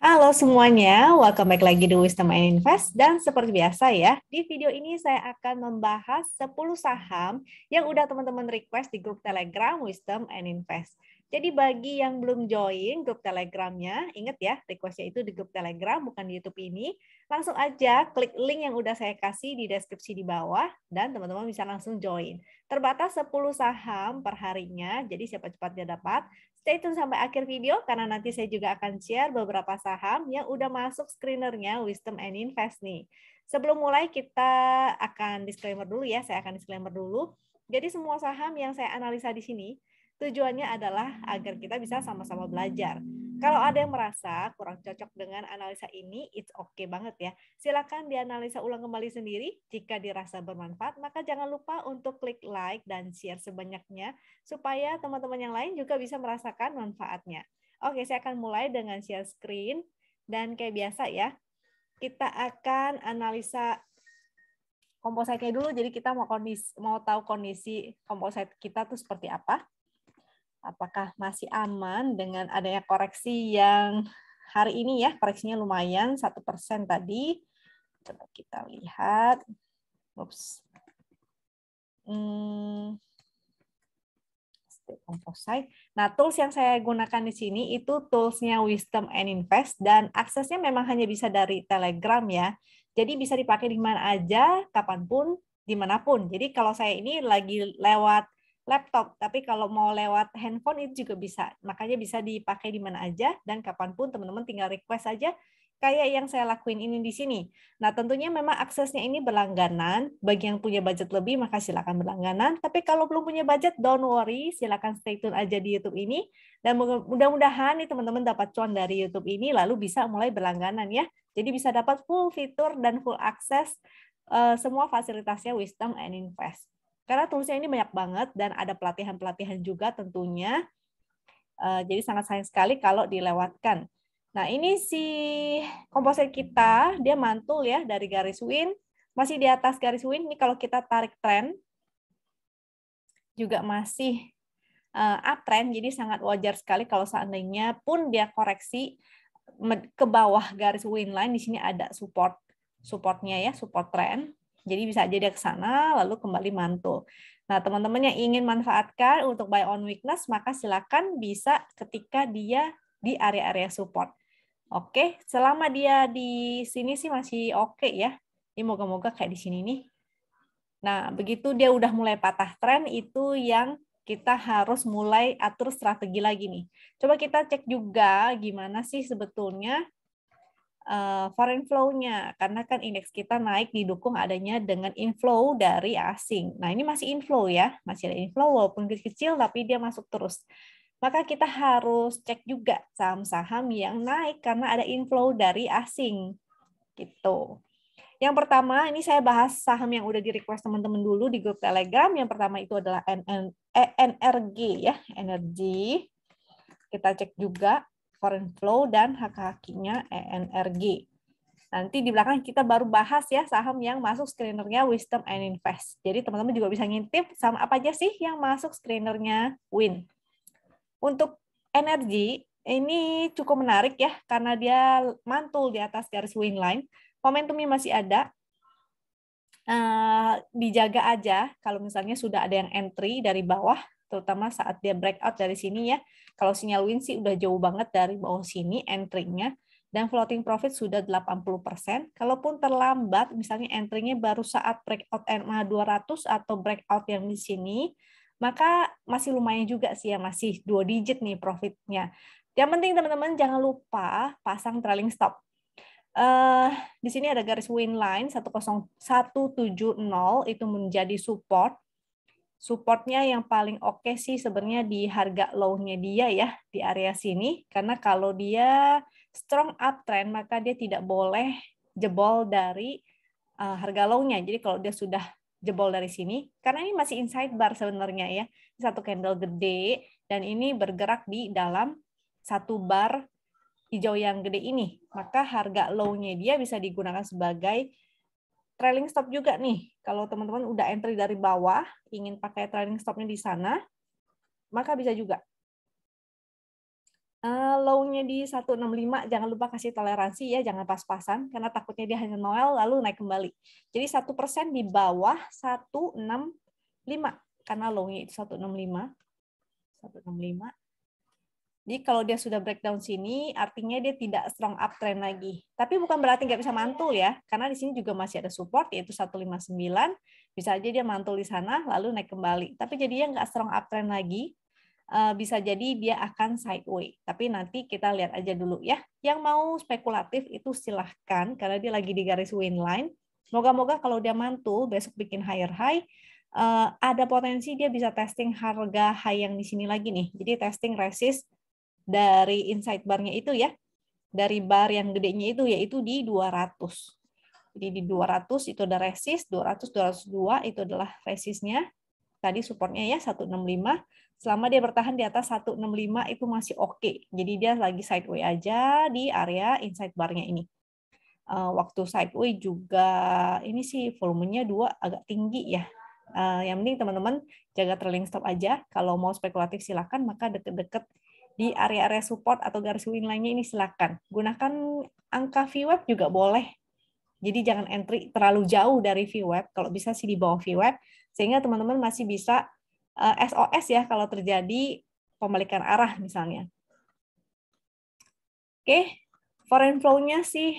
Halo semuanya, welcome back lagi di Wisdom and Invest. Dan seperti biasa ya, di video ini saya akan membahas 10 saham yang udah teman-teman request di grup Telegram Wisdom and Invest. Jadi bagi yang belum join grup Telegramnya, ingat ya, requestnya itu di grup Telegram, bukan di YouTube ini. Langsung aja klik link yang udah saya kasih di deskripsi di bawah, dan teman-teman bisa langsung join. Terbatas 10 saham per harinya, jadi siapa cepat dia dapat. Stay tune sampai akhir video karena nanti saya juga akan share beberapa saham yang udah masuk screenernya Wisdom and Invest nih. Sebelum mulai kita akan disclaimer dulu ya, saya akan disclaimer dulu. Jadi semua saham yang saya analisa di sini tujuannya adalah agar kita bisa sama-sama belajar. Kalau ada yang merasa kurang cocok dengan analisa ini, it's okay banget ya. Silakan dianalisa ulang kembali sendiri. Jika dirasa bermanfaat, maka jangan lupa untuk klik like dan share sebanyaknya supaya teman-teman yang lain juga bisa merasakan manfaatnya. Oke, saya akan mulai dengan share screen. Dan kayak biasa ya, kita akan analisa kompositnya dulu. Jadi kita mau tahu kondisi komposit kita tuh seperti apa. Apakah masih aman dengan adanya koreksi yang hari ini ya, koreksinya lumayan 1% tadi. Coba kita lihat. Oops. Composite. Nah, tools yang saya gunakan di sini itu toolsnya Wisdom and Invest dan aksesnya memang hanya bisa dari Telegram ya. Jadi bisa dipakai di mana aja, kapanpun, dimanapun. Jadi kalau saya ini lagi lewat laptop, tapi kalau mau lewat handphone itu juga bisa. Makanya bisa dipakai di mana aja dan kapanpun teman-teman tinggal request aja kayak yang saya lakuin ini di sini. Nah, tentunya memang aksesnya ini berlangganan. Bagi yang punya budget lebih, maka silakan berlangganan. Tapi kalau belum punya budget, don't worry. Silakan stay tune aja di YouTube ini. Dan mudah-mudahan nih teman-teman dapat cuan dari YouTube ini, lalu bisa mulai berlangganan ya. Jadi bisa dapat full fitur dan full akses semua fasilitasnya Wisdom and Invest. Karena toolsnya ini banyak banget dan ada pelatihan-pelatihan juga tentunya. Jadi sangat sayang sekali kalau dilewatkan. Nah, ini si komposit kita, dia mantul ya dari garis win. Masih di atas garis win. Ini kalau kita tarik tren, juga masih uptrend. Jadi sangat wajar sekali kalau seandainya pun dia koreksi ke bawah garis win line. Di sini ada supportnya ya, support trend. Jadi bisa aja dia ke sana, lalu kembali mantul. Nah, teman-teman yang ingin manfaatkan untuk buy on weakness, maka silakan bisa ketika dia di area-area support. Oke, selama dia di sini sih masih oke ya. Ini moga-moga kayak di sini nih. Nah, begitu dia udah mulai patah tren, itu yang kita harus mulai atur strategi lagi nih. Coba kita cek juga gimana sih sebetulnya foreign flow-nya. Karena kan indeks kita naik didukung adanya dengan inflow dari asing. Nah, ini masih inflow ya. Masih ada inflow walaupun kecil, tapi dia masuk terus. Maka kita harus cek juga saham-saham yang naik karena ada inflow dari asing. Gitu. Yang pertama, ini saya bahas saham yang udah di-request teman-teman dulu di grup Telegram. Yang pertama itu adalah NRG ya, energi. Kita cek juga foreign flow dan hak-haknya ENRG. Nanti di belakang kita baru bahas ya saham yang masuk screenernya Wisdom and Invest. Jadi teman-teman juga bisa ngintip saham apa aja sih yang masuk screenernya Win. Untuk energi, ini cukup menarik ya, karena dia mantul di atas garis win line. Momentumnya masih ada. Dijaga aja kalau misalnya sudah ada yang entry dari bawah, terutama saat dia breakout dari sini ya. Kalau sinyal win sih udah jauh banget dari bawah sini entry-nya. Dan floating profit sudah 80%. Kalaupun terlambat, misalnya entry-nya baru saat breakout MA 200 atau breakout yang di sini, maka masih lumayan juga sih ya, masih 2 digit nih profitnya. Yang penting teman-teman jangan lupa pasang trailing stop. Di sini ada garis win line 10170 itu menjadi support. Supportnya yang paling oke sih sebenarnya di harga low-nya dia ya, di area sini. Karena kalau dia strong uptrend, maka dia tidak boleh jebol dari harga low-nya. Jadi kalau dia sudah jebol dari sini, karena ini masih inside bar sebenarnya ya, satu candle gede, dan ini bergerak di dalam satu bar hijau yang gede ini, maka harga low-nya dia bisa digunakan sebagai trailing stop juga nih. Kalau teman-teman udah entry dari bawah, ingin pakai trailing stop-nya di sana, maka bisa juga. Low-nya di 165, jangan lupa kasih toleransi ya, jangan pas-pasan, karena takutnya dia hanya Noel lalu naik kembali. Jadi 1% di bawah 165, karena low-nya itu 165. 165. Jadi kalau dia sudah breakdown sini, artinya dia tidak strong uptrend lagi. Tapi bukan berarti nggak bisa mantul ya, karena di sini juga masih ada support, yaitu 159. Bisa aja dia mantul di sana, lalu naik kembali. Tapi jadinya nggak strong uptrend lagi, bisa jadi dia akan sideway. Tapi nanti kita lihat aja dulu ya. Yang mau spekulatif itu silahkan, karena dia lagi di garis win line. Moga-moga kalau dia mantul, besok bikin higher high, ada potensi dia bisa testing harga high yang di sini lagi nih. Jadi testing resist dari inside bar-nya itu ya, dari bar yang gedenya itu, yaitu di 200. Jadi di 200 itu ada resist, 200, 202 itu adalah resistnya. Tadi supportnya ya 165. Selama dia bertahan di atas 165 itu masih oke. Jadi dia lagi sideway aja di area inside bar-nya ini. Waktu sideway juga ini sih volumenya 2 agak tinggi ya. Yang penting teman-teman jaga trailing stop aja. Kalau mau spekulatif silakan, maka deket-deket di area-area support atau garis win line-nya ini silakan. Gunakan angka VWAP juga boleh. Jadi jangan entry terlalu jauh dari VWAP, kalau bisa sih di bawah VWAP, sehingga teman-teman masih bisa SOS ya kalau terjadi pembalikan arah misalnya. Oke, foreign flow-nya sih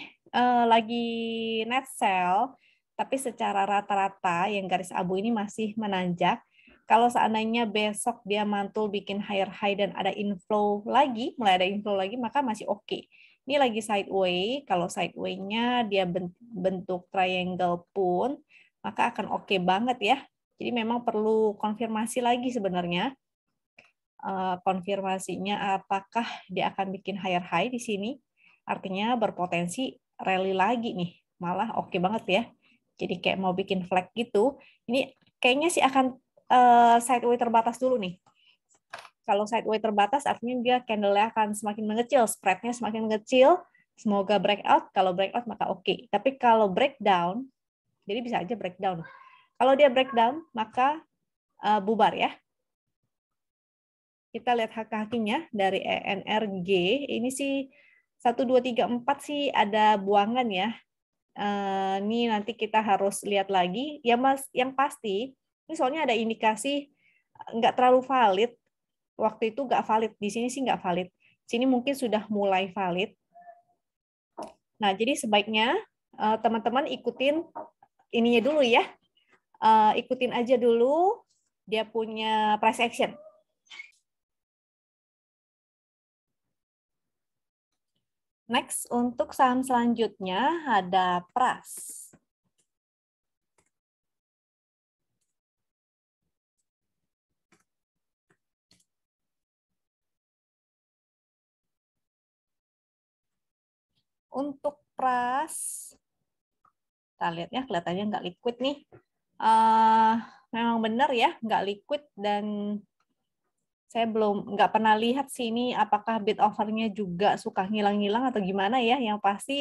lagi net sell, tapi secara rata-rata yang garis abu ini masih menanjak. Kalau seandainya besok dia mantul bikin higher high dan ada inflow lagi, mulai ada inflow lagi, maka masih oke. Ini lagi sideway, kalau sideway-nya dia bentuk triangle pun, maka akan oke banget ya. Jadi memang perlu konfirmasi lagi sebenarnya. Konfirmasinya apakah dia akan bikin higher high di sini. Artinya berpotensi rally lagi nih. Malah oke banget ya. Jadi kayak mau bikin flag gitu. Ini kayaknya sih akan sideway terbatas dulu nih. Kalau sideway terbatas artinya dia candle-nya akan semakin mengecil, spread-nya semakin mengecil. Semoga breakout, kalau breakout maka oke. Tapi kalau breakdown, jadi bisa aja breakdown. Kalau dia breakdown, maka bubar ya. Kita lihat hak-haknya dari ENRG. Ini sih 1, 2, 3, 4 sih ada buangan ya. Ini nanti kita harus lihat lagi. Ya Mas, yang pasti, ini soalnya ada indikasi nggak terlalu valid. Waktu itu nggak valid, di sini sih nggak valid. Sini mungkin sudah mulai valid. Nah, jadi sebaiknya teman-teman ikutin ininya dulu ya. Ikutin aja dulu dia punya price action. Next, untuk saham selanjutnya ada Pras. Untuk Pras, kita lihat ya, kelihatannya nggak liquid nih. Memang benar ya, nggak liquid, dan saya nggak pernah lihat sih ini apakah bid offer-nya juga suka ngilang-ngilang atau gimana ya. Yang pasti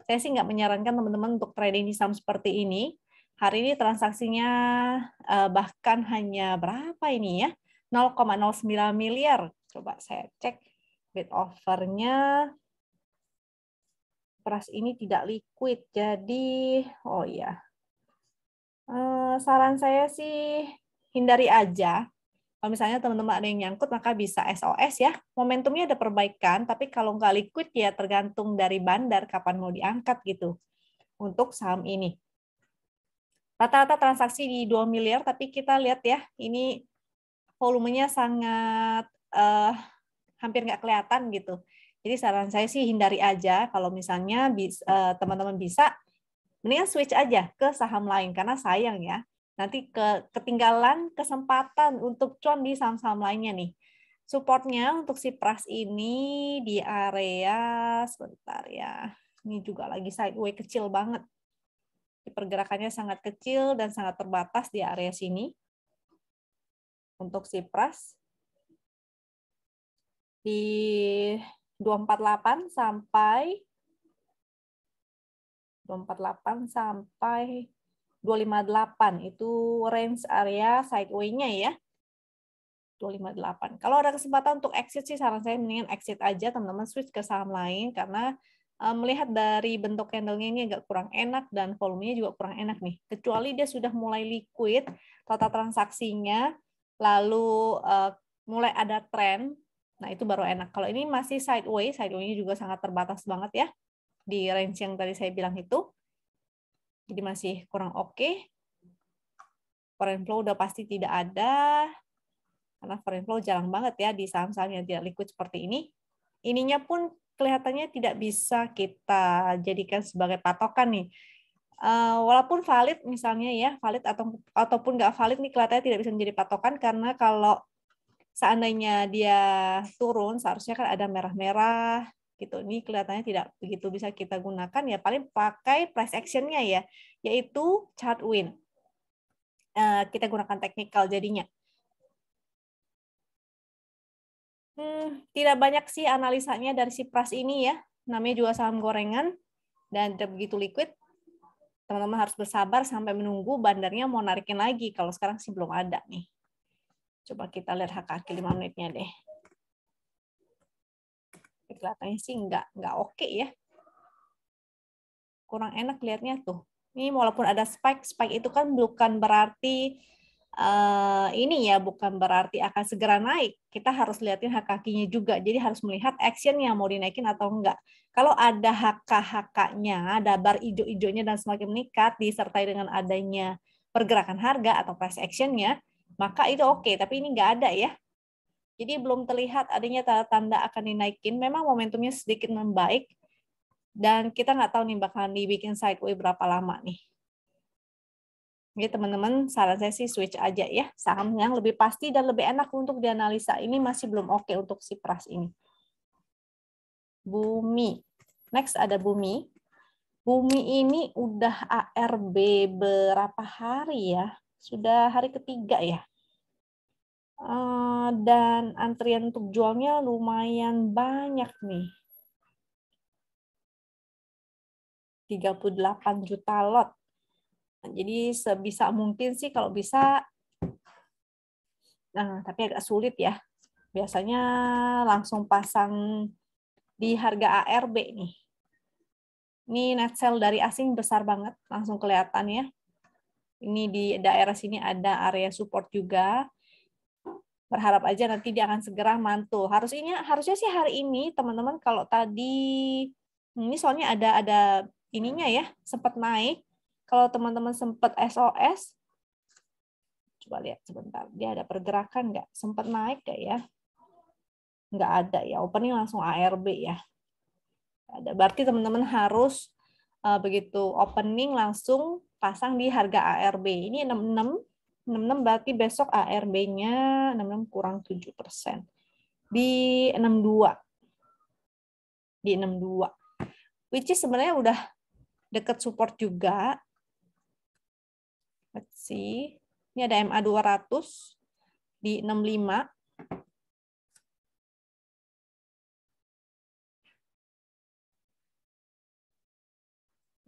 saya sih nggak menyarankan teman-teman untuk trading di saham seperti ini. Hari ini transaksinya bahkan hanya berapa ini ya? 0,09 miliar. Coba saya cek bid offer-nya. Pras ini tidak liquid, jadi oh ya. Saran saya sih hindari aja. Kalau misalnya teman-teman ada yang nyangkut, maka bisa SOS ya. Momentumnya ada perbaikan, tapi kalau nggak liquid ya tergantung dari bandar kapan mau diangkat gitu untuk saham ini. Rata-rata transaksi di 2 miliar, tapi kita lihat ya, ini volumenya sangat hampir nggak kelihatan gitu. Jadi saran saya sih hindari aja. Kalau misalnya teman-teman bisa, mendingan switch aja ke saham lain, karena sayang ya. Nanti ketinggalan kesempatan untuk cuan di saham-saham lainnya nih. Supportnya untuk si Pras ini di area, sebentar ya, ini juga lagi sideway kecil banget. Pergerakannya sangat kecil dan sangat terbatas di area sini. Untuk si Pras di 248 sampai 258 itu range area sideway-nya ya. 258. Kalau ada kesempatan untuk exit sih, saran saya mendingan exit aja, teman-teman switch ke saham lain, karena melihat dari bentuk candle-nya ini agak kurang enak dan volumenya juga kurang enak nih. Kecuali dia sudah mulai liquid, total transaksinya, lalu mulai ada tren, nah itu baru enak. Kalau ini masih sideways, sideways-nya juga sangat terbatas banget ya, di range yang tadi saya bilang itu. Jadi masih kurang oke. Foreign flow udah pasti tidak ada. Karena foreign flow jarang banget ya di saham-saham yang tidak liquid seperti ini. Ininya pun kelihatannya tidak bisa kita jadikan sebagai patokan nih. Walaupun valid misalnya ya, valid ataupun nggak valid nih kelihatannya tidak bisa menjadi patokan, karena kalau seandainya dia turun seharusnya kan ada merah-merah gitu. Ini kelihatannya tidak begitu bisa kita gunakan, ya paling pakai price action-nya ya, yaitu chart win. Kita gunakan technical jadinya. Tidak banyak sih analisanya dari si Pras ini ya. Namanya juga saham gorengan dan tidak begitu liquid. Teman-teman harus bersabar sampai menunggu bandarnya mau narikin lagi. Kalau sekarang sih belum ada nih. Coba kita lihat HKK 5 menitnya deh. Kelihatannya sih nggak oke ya. Kurang enak lihatnya tuh. Ini walaupun ada spike itu kan bukan berarti ini ya, bukan berarti akan segera naik. Kita harus lihatin HK-nya juga. Jadi harus melihat action yang mau dinaikin atau enggak. Kalau ada HK-nya, ada bar hijau-hijaunya dan semakin meningkat disertai dengan adanya pergerakan harga atau price action-nya, maka itu oke. Tapi ini enggak ada ya. Jadi belum terlihat adanya tanda-tanda akan dinaikin. Memang momentumnya sedikit membaik. Dan kita nggak tahu nih bakalan dibikin sideways berapa lama nih. Jadi teman-teman, saran saya sih switch aja ya. Saham yang lebih pasti dan lebih enak untuk dianalisa. Ini masih belum oke untuk si Pras ini. Bumi. Next ada Bumi. Bumi ini udah ARB berapa hari ya? Sudah hari ketiga ya. Dan antrian untuk jualnya lumayan banyak nih. 38 juta lot. Jadi sebisa mungkin sih kalau bisa, tapi agak sulit ya. Biasanya langsung pasang di harga ARB nih. Ini net sell dari asing besar banget, langsung kelihatan ya. Ini di daerah sini ada area support juga. Berharap aja nanti dia akan segera mantul. Harusnya sih hari ini teman-teman, kalau tadi ini soalnya ada ininya ya, sempat naik. Kalau teman-teman sempat SOS, coba lihat sebentar, dia ada pergerakan nggak? Sempat naik nggak ya? Nggak ada ya, opening langsung ARB ya. Ada. Berarti teman-teman harus begitu opening langsung pasang di harga ARB. Ini 66 berarti besok ARB-nya 66 kurang 7%. Di 62. Di 62. Which is sebenarnya udah deket support juga. Let's see. Ini ada MA 200 di 65.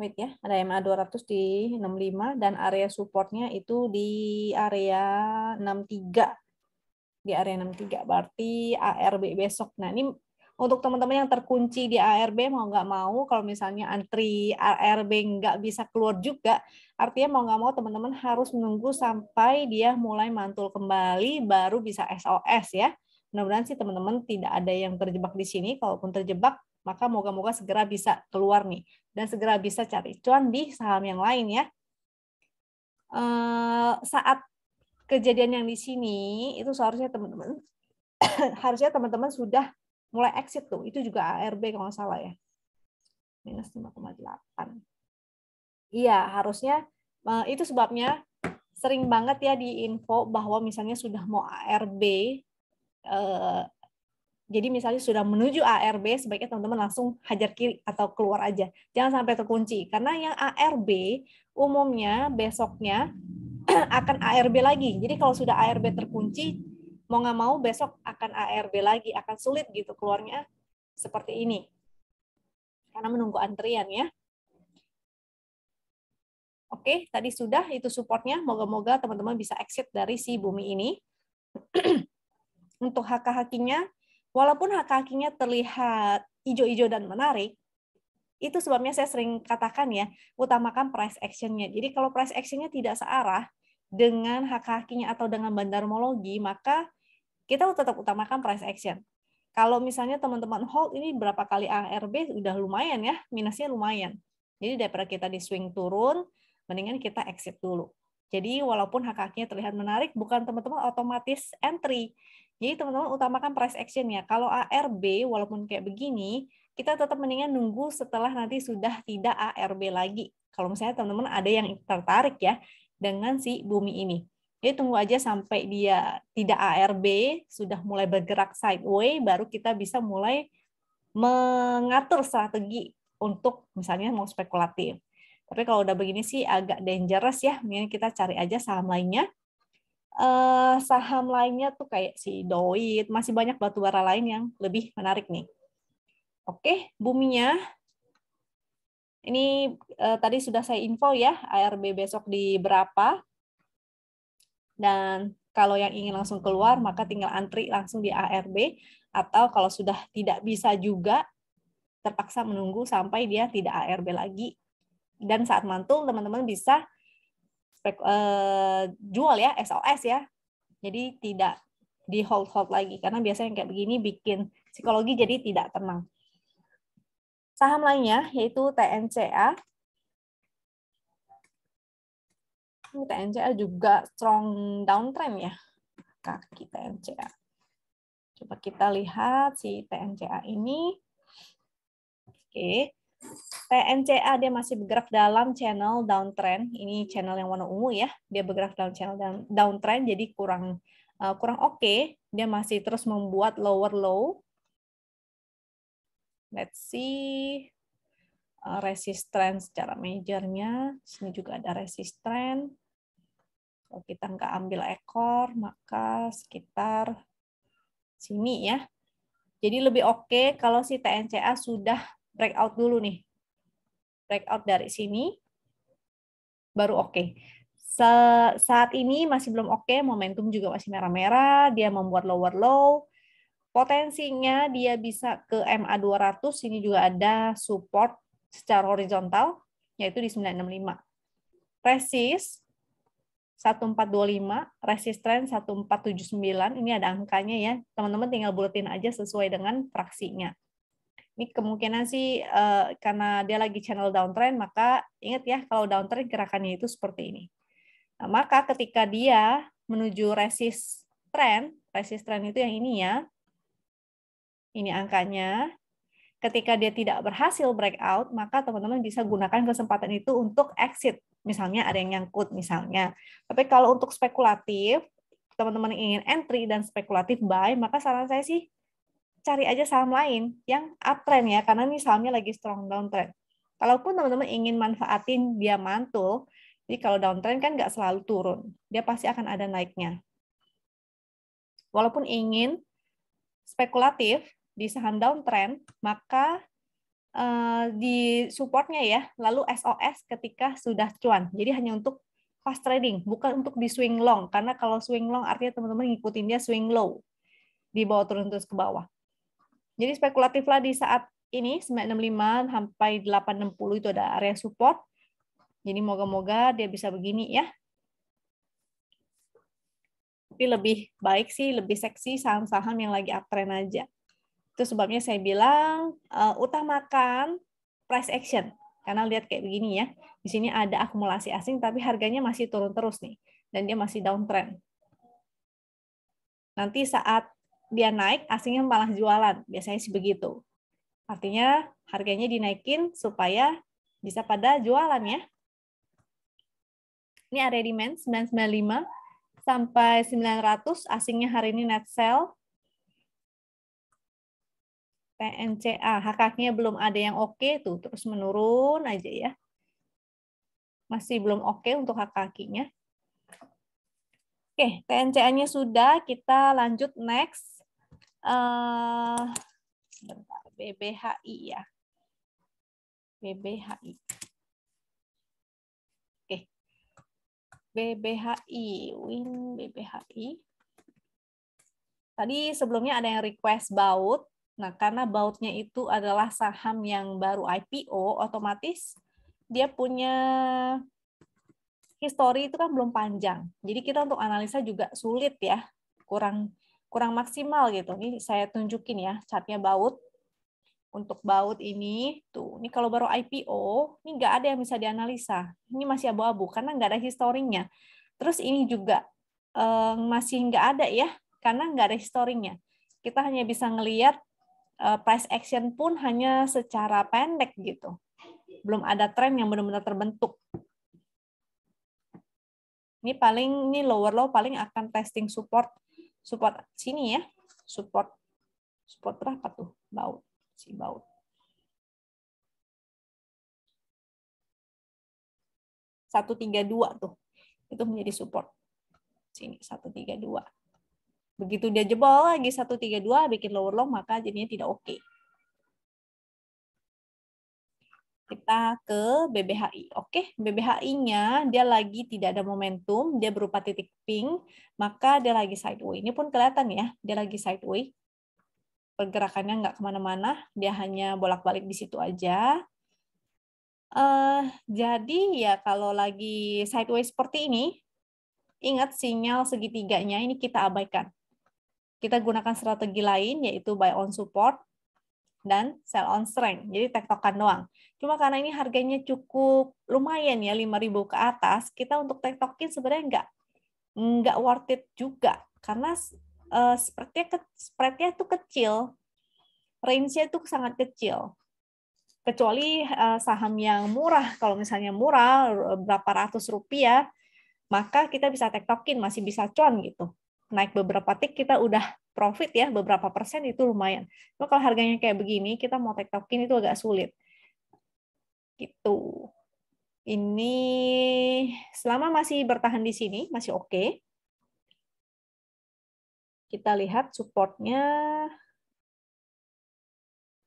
Wait ya, ada MA 200 di 65 dan area supportnya itu di area 63. Di area 63, berarti ARB besok. Nah, ini untuk teman-teman yang terkunci di ARB, mau nggak mau, kalau misalnya antri ARB nggak bisa keluar juga, artinya mau nggak mau teman-teman harus menunggu sampai dia mulai mantul kembali, baru bisa SOS ya. Mudah-mudahan sih teman-teman tidak ada yang terjebak di sini. Kalaupun terjebak, maka moga-moga segera bisa keluar nih. Dan segera bisa cari cuan di saham yang lain ya. Saat kejadian yang di sini itu seharusnya teman-teman sudah mulai exit tuh. Itu juga ARB kalau nggak salah ya. Minus 5,8. Iya, harusnya itu sebabnya sering banget ya di info bahwa misalnya sudah mau ARB, jadi misalnya sudah menuju ARB, sebaiknya teman-teman langsung hajar kiri atau keluar aja. Jangan sampai terkunci. Karena yang ARB umumnya besoknya akan ARB lagi. Jadi kalau sudah ARB terkunci, mau nggak mau besok akan ARB lagi, akan sulit gitu keluarnya seperti ini. Karena menunggu antrian ya. Oke, tadi sudah itu supportnya. Moga-moga teman-teman bisa exit dari si Bumi ini. untuk haka-hakinya, walaupun haka-hakinya terlihat hijau-hijau dan menarik, itu sebabnya saya sering katakan ya, utamakan price action-nya. Jadi kalau price action-nya tidak searah dengan haka-hakinya atau dengan bandarmologi, maka kita tetap utamakan price action. Kalau misalnya teman-teman hold ini berapa kali ARB udah lumayan ya, minusnya lumayan. Jadi daripada kita di swing turun, mendingan kita exit dulu. Jadi walaupun hak-haknya terlihat menarik, bukan teman-teman otomatis entry. Jadi teman-teman utamakan price action-nya. Kalau ARB walaupun kayak begini, kita tetap mendingan nunggu setelah nanti sudah tidak ARB lagi. Kalau misalnya teman-teman ada yang tertarik ya dengan si bumi ini. Jadi tunggu aja sampai dia tidak ARB, sudah mulai bergerak sideways, baru kita bisa mulai mengatur strategi untuk misalnya mau spekulatif. Tapi kalau udah begini sih agak dangerous ya, mending kita cari aja saham lainnya. Saham lainnya tuh kayak si Doit, masih banyak batubara lain yang lebih menarik nih. Oke, buminya. Ini tadi sudah saya info ya, ARB besok di berapa. Dan kalau yang ingin langsung keluar, maka tinggal antri langsung di ARB. Atau kalau sudah tidak bisa juga, terpaksa menunggu sampai dia tidak ARB lagi. Dan saat mantul, teman-teman bisa jual ya, SOS ya. Jadi tidak di hold-hold lagi. Karena biasanya yang kayak begini bikin psikologi jadi tidak tenang. Saham lainnya yaitu TNCA. TNCA juga strong downtrend ya. Kaki TNCA. Coba kita lihat si TNCA ini. Oke. TNCA dia masih bergerak dalam channel downtrend. Ini channel yang warna ungu ya. Dia bergerak dalam channel downtrend jadi kurang oke. Dia masih terus membuat lower low. Let's see. Resistance secara majornya. Sini juga ada resistance. Kalau kita nggak ambil ekor, maka sekitar sini ya. Jadi lebih oke kalau si TNCA sudah breakout dulu nih. Breakout dari sini, baru oke. Saat ini masih belum oke, momentum juga masih merah-merah, dia membuat lower low. Potensinya dia bisa ke MA200, ini juga ada support secara horizontal, yaitu di 965. Resist 1425, resistance 1479, ini ada angkanya ya. Teman-teman tinggal buletin aja sesuai dengan fraksinya. Ini kemungkinan sih karena dia lagi channel downtrend, maka ingat ya kalau downtrend gerakannya itu seperti ini. Nah, maka ketika dia menuju resist trend itu yang ini ya, ini angkanya. Ketika dia tidak berhasil breakout, maka teman-teman bisa gunakan kesempatan itu untuk exit. Misalnya ada yang nyangkut misalnya. Tapi kalau untuk spekulatif, teman-teman ingin entry dan spekulatif buy, maka saran saya sih cari aja saham lain yang uptrend ya, karena ini sahamnya lagi strong downtrend. Kalaupun teman-teman ingin manfaatin dia mantul, jadi kalau downtrend kan nggak selalu turun, dia pasti akan ada naiknya. Walaupun ingin spekulatif di saham downtrend, maka di supportnya ya, lalu SOS ketika sudah cuan. Jadi hanya untuk fast trading, bukan untuk di swing long, karena kalau swing long artinya teman-teman ngikutin dia swing low, di bawah turun terus ke bawah. Jadi spekulatiflah di saat ini 965 sampai 860 itu ada area support. Jadi moga-moga dia bisa begini ya. Tapi lebih baik sih, lebih seksi saham-saham yang lagi uptrend aja. Itu sebabnya saya bilang utamakan price action. Karena lihat kayak begini ya. Di sini ada akumulasi asing tapi harganya masih turun terus nih. Dan dia masih downtrend. Nanti saat dia naik, asingnya malah jualan. Biasanya sih begitu. Artinya harganya dinaikin supaya bisa pada jualan ya. Ini area demand 995 sampai 900. Asingnya hari ini net sell. TNCA, hak-haknya belum ada yang oke tuh, terus menurun aja ya. Masih belum oke untuk hak-hakinya. Oke, TNCA-nya sudah, kita lanjut next. Bentar, BBHI ya. BBHI. Oke. BBHI, BBHI. Tadi sebelumnya ada yang request baut. Nah, karena bautnya itu adalah saham yang baru IPO, otomatis dia punya history itu kan belum panjang. Jadi kita untuk analisa juga sulit ya, kurang maksimal gitu. Ini saya tunjukin ya chartnya baut. Untuk baut ini tuh, ini kalau baru IPO, ini nggak ada yang bisa dianalisa. Ini masih abu-abu karena nggak ada historinya. Terus ini juga masih nggak ada ya, karena nggak ada historinya. Kita hanya bisa ngelihat price action pun hanya secara pendek gitu. Belum ada tren yang benar-benar terbentuk. Ini lower low paling akan testing support sini ya. Support berapa tuh? Baut. Si baut. 132 tuh. Itu menjadi support. Sini 132. Begitu dia jebol lagi 132 bikin lower low maka jadinya tidak oke. Kita ke BBHI. Oke, BBHI-nya dia lagi tidak ada momentum, dia berupa titik pink, maka dia lagi sideways. Ini pun kelihatan ya, dia lagi sideways. Pergerakannya nggak kemana-mana, dia hanya bolak-balik di situ aja. Jadi ya kalau lagi sideways seperti ini, ingat sinyal segitiganya ini kita abaikan. Kita gunakan strategi lain yaitu buy on support dan sell on strength. Jadi tektokan doang. Cuma karena ini harganya cukup lumayan ya 5.000 ke atas, kita untuk tektokin sebenarnya nggak worth it juga karena spreadnya itu kecil, range-nya itu sangat kecil. Kecuali saham yang murah, kalau misalnya murah berapa ratus rupiah, maka kita bisa tektokin, masih bisa cuan gitu. Naik beberapa tick kita udah profit ya, beberapa persen itu lumayan. Cuma kalau harganya kayak begini, kita mau tektokin itu agak sulit. Gitu. Ini selama masih bertahan di sini, masih oke. Kita lihat supportnya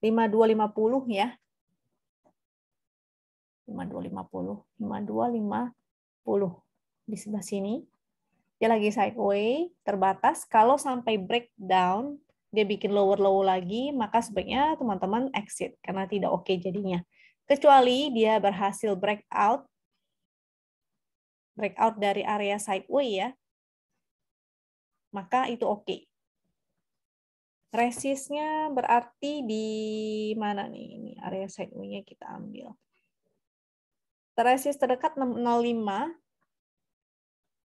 5250 ya. 5250 di sebelah sini. Dia lagi sideways, terbatas. Kalau sampai breakdown, dia bikin lower low lagi, maka sebaiknya teman-teman exit karena tidak oke jadinya. Kecuali dia berhasil breakout dari area sideways ya, maka itu oke. Resistnya berarti di mana nih? Ini area sideways-nya kita ambil. Resist terdekat 605.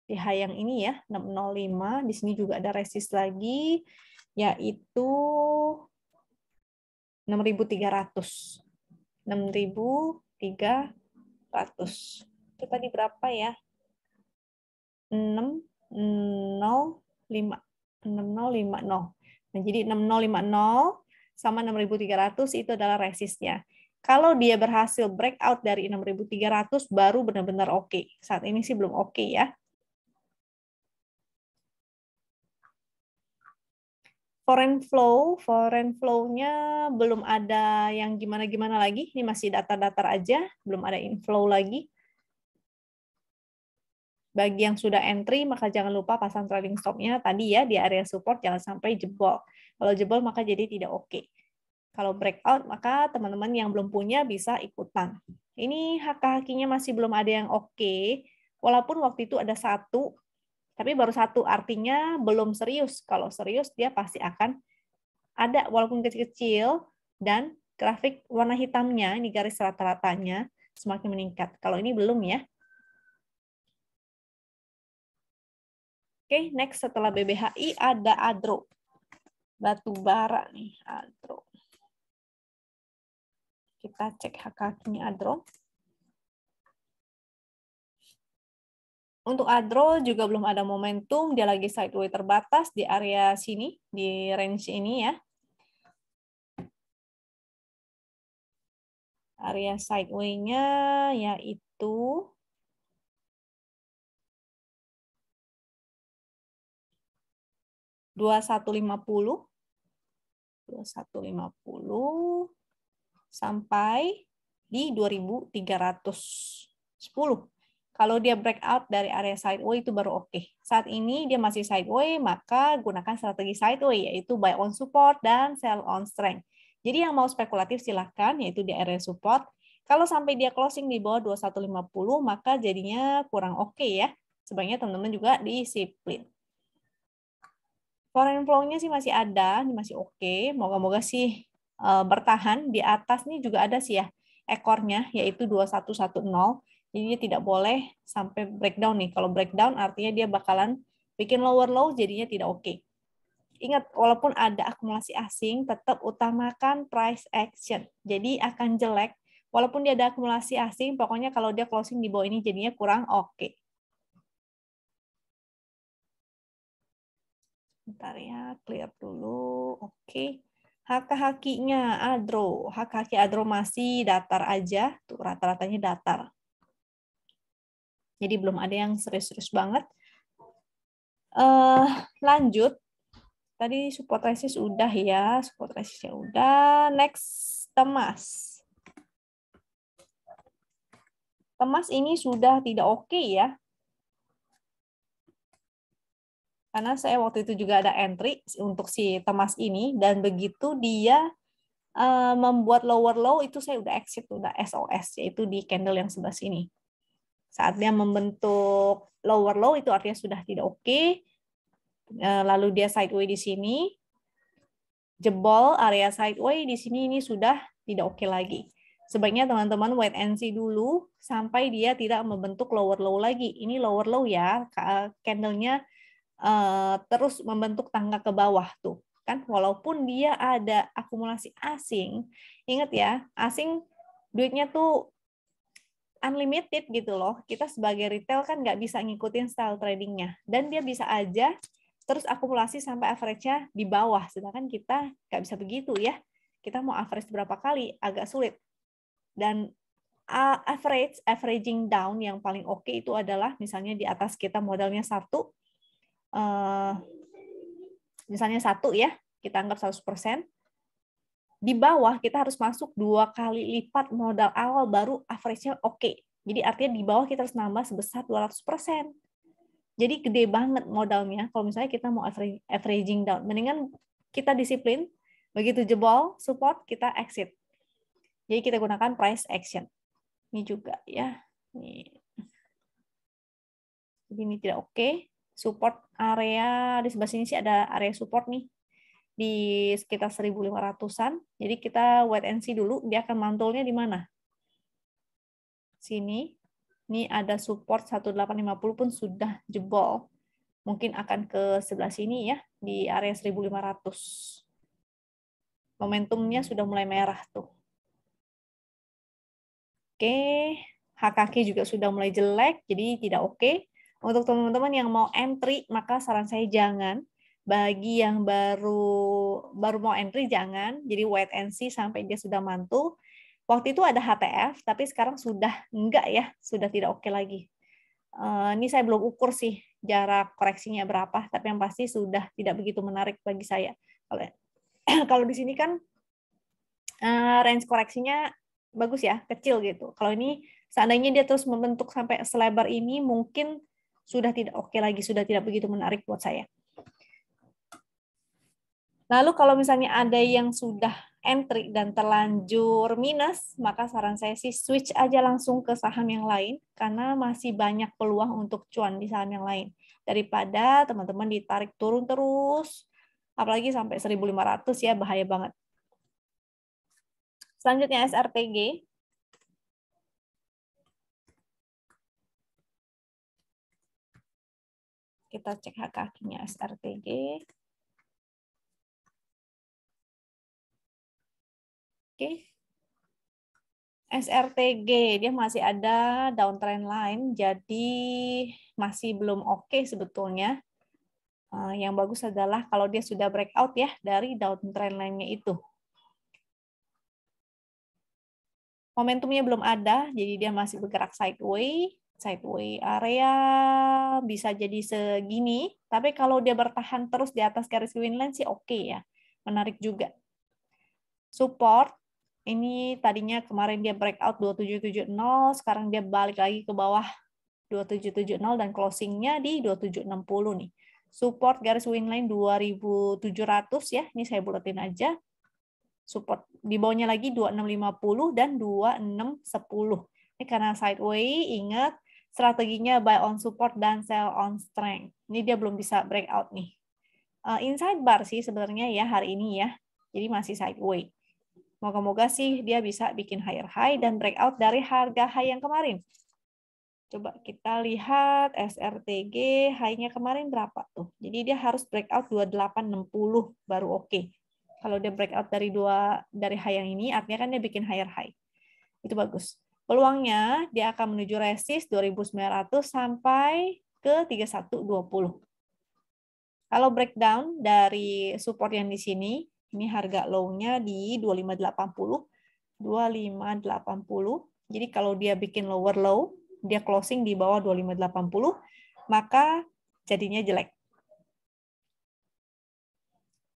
Di high yang ini ya, 605. Di sini juga ada resist lagi, yaitu 6.300. 6.300. Itu tadi berapa ya? 6.050. 6.050. Nah, jadi 6.050 sama 6.300 itu adalah resistnya. Kalau dia berhasil breakout dari 6.300 baru benar-benar oke. Saat ini sih belum oke ya. Foreign flow-nya belum ada yang gimana-gimana lagi. Ini masih datar-datar aja, belum ada inflow lagi. Bagi yang sudah entry, maka jangan lupa pasang trading stop-nya tadi ya di area support, jangan sampai jebol. Kalau jebol maka jadi tidak oke. Kalau breakout, maka teman-teman yang belum punya bisa ikutan. Ini hak-hakinya masih belum ada yang oke, walaupun waktu itu ada satu, tapi baru satu, artinya belum serius. Kalau serius, dia pasti akan ada, walaupun kecil-kecil, dan grafik warna hitamnya, ini garis rata-ratanya, semakin meningkat. Kalau ini belum ya. Oke, next setelah BBHI ada Adro. Batu bara nih, Adro. Kita cek hak-haknya Adro. Untuk Adro juga belum ada momentum, dia lagi sideways terbatas di area sini, di range ini ya. Area sideways-nya yaitu 2150 sampai di 2310. Kalau dia breakout dari area sideway itu baru oke. Saat ini dia masih sideway, maka gunakan strategi sideway, yaitu buy on support dan sell on strength. Jadi yang mau spekulatif silahkan, yaitu di area support. Kalau sampai dia closing di bawah 2150, maka jadinya kurang oke ya. Sebaiknya teman-teman juga disiplin. Foreign flow-nya sih masih ada, ini masih oke. Moga-moga sih bertahan. Di atas nih juga ada sih ya ekornya, yaitu 2110. Jadi dia tidak boleh sampai breakdown nih. Kalau breakdown artinya dia bakalan bikin lower low, jadinya tidak oke. Ingat, walaupun ada akumulasi asing, tetap utamakan price action. Jadi akan jelek. Walaupun dia ada akumulasi asing, pokoknya kalau dia closing di bawah ini jadinya kurang oke. Bentar ya, clear dulu. Oke. Haka-hakinya Adro. Haka-haki Adro masih datar aja. Tuh rata-ratanya datar. Jadi belum ada yang serius-serius banget. Lanjut. Tadi support resist udah ya. Support resistnya udah. Next, Temas. Temas ini sudah tidak oke ya. Karena saya waktu itu juga ada entry untuk si Temas ini. Dan begitu dia membuat lower low, itu saya udah exit, udah SOS. Yaitu di candle yang sebelah sini. Saat dia membentuk lower low itu artinya sudah tidak oke. Lalu dia sideway di sini. Jebol area sideway di sini ini sudah tidak oke lagi. Sebaiknya teman-teman wait and see dulu sampai dia tidak membentuk lower low lagi. Ini lower low ya, candlenya terus membentuk tangga ke bawah tuh. Kan walaupun dia ada akumulasi asing, ingat ya, asing duitnya tuh unlimited gitu loh. Kita sebagai retail kan nggak bisa ngikutin style tradingnya. Dan dia bisa aja terus akumulasi sampai average-nya di bawah. Sedangkan kita nggak bisa begitu ya. Kita mau average berapa kali, agak sulit. Dan averaging down yang paling oke itu adalah misalnya di atas kita modalnya 1, misalnya 1 ya, kita anggap 100%. Di bawah kita harus masuk 2 kali lipat modal awal baru average-nya oke. Jadi artinya di bawah kita harus nambah sebesar 200%. Jadi gede banget modalnya kalau misalnya kita mau averaging down. Mendingan kita disiplin, begitu jebol support kita exit. Jadi kita gunakan price action. Ini juga ya. Jadi ini tidak oke. Support area di sebelah sini sih ada area support nih. Di sekitar 1.500-an. Jadi kita wait and see dulu, dia akan mantulnya di mana. Sini, ini ada support 1850 pun sudah jebol. Mungkin akan ke sebelah sini ya, di area 1.500. Momentumnya sudah mulai merah tuh. Oke, HKK juga sudah mulai jelek, jadi tidak oke. Untuk teman-teman yang mau entry, maka saran saya jangan. Bagi yang baru mau entry jangan, jadi wait and see sampai dia sudah mantul. Waktu itu ada HTF, tapi sekarang sudah enggak ya, sudah tidak oke lagi. Ini saya belum ukur sih jarak koreksinya berapa, tapi yang pasti sudah tidak begitu menarik bagi saya. Kalau di sini kan range koreksinya bagus ya, kecil gitu. Kalau ini seandainya dia terus membentuk sampai selebar ini, mungkin sudah tidak oke lagi, sudah tidak begitu menarik buat saya. Lalu kalau misalnya ada yang sudah entry dan terlanjur minus, maka saran saya sih switch aja langsung ke saham yang lain, karena masih banyak peluang untuk cuan di saham yang lain. Daripada teman-teman ditarik turun terus, apalagi sampai 1.500 ya, bahaya banget. Selanjutnya SRTG. Kita cek kakinya SRTG. Oke. SRTG, dia masih ada downtrend line, jadi masih belum oke sebetulnya. Yang bagus adalah kalau dia sudah breakout ya dari downtrend line-nya itu. Momentumnya belum ada, jadi dia masih bergerak sideway. Sideway area bisa jadi segini, tapi kalau dia bertahan terus di atas garis green line sih oke ya, menarik juga. Support, ini tadinya kemarin dia breakout 2770, sekarang dia balik lagi ke bawah 2770 dan closingnya di 2760 nih. Support garis winline 2700 ya. Ini saya buletin aja. Support di bawahnya lagi 2650 dan 2610. Ini karena sideways, ingat strateginya buy on support dan sell on strength. Ini dia belum bisa breakout nih. Inside bar sih sebenarnya ya hari ini ya. Jadi masih sideways. Moga-moga sih dia bisa bikin higher high dan breakout dari harga high yang kemarin. Coba kita lihat SRTG high-nya kemarin berapa tuh. Jadi dia harus breakout 2860 baru oke. Kalau dia breakout dari high yang ini artinya kan dia bikin higher high. Itu bagus. Peluangnya dia akan menuju resist 2900 sampai ke 3120. Kalau breakdown dari support yang di sini, ini harga low-nya di 2580. 2580. Jadi kalau dia bikin lower low, dia closing di bawah 2580, maka jadinya jelek.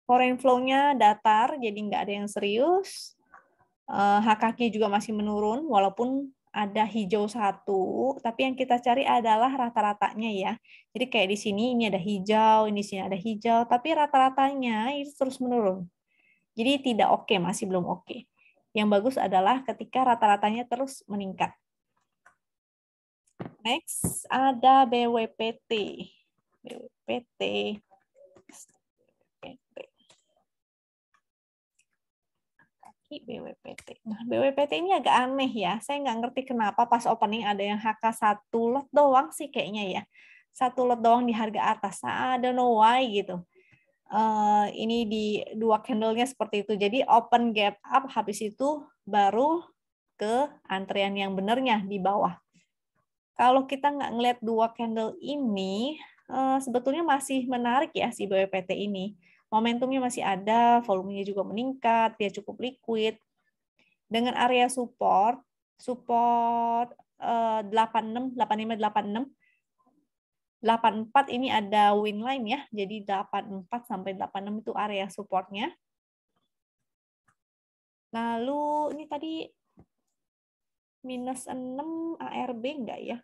Foreign flow-nya datar, jadi nggak ada yang serius. HKQ juga masih menurun, walaupun ada hijau satu, tapi yang kita cari adalah rata-ratanya ya. Jadi kayak di sini ini ada hijau, ini sini ada hijau, tapi rata-ratanya itu terus menurun. Jadi tidak oke, masih belum oke. Yang bagus adalah ketika rata-ratanya terus meningkat. Next ada BWPT. BWPT. BWPT. Nah, BWPT ini agak aneh ya. Saya nggak ngerti kenapa pas opening ada yang HK1 lot doang sih kayaknya ya. 1 lot doang di harga atas. I don't know why gitu. Ini di dua candle-nya seperti itu. Jadi open gap up, habis itu baru ke antrian yang benarnya di bawah. Kalau kita nggak ngeliat dua candle ini, sebetulnya masih menarik ya si BWPT ini. Momentumnya masih ada, volumenya juga meningkat, dia cukup liquid. Dengan area support 86, 85, 86, 84 ini ada win line ya, jadi 84 sampai 86 itu area supportnya. Lalu ini tadi minus 6 ARB enggak ya?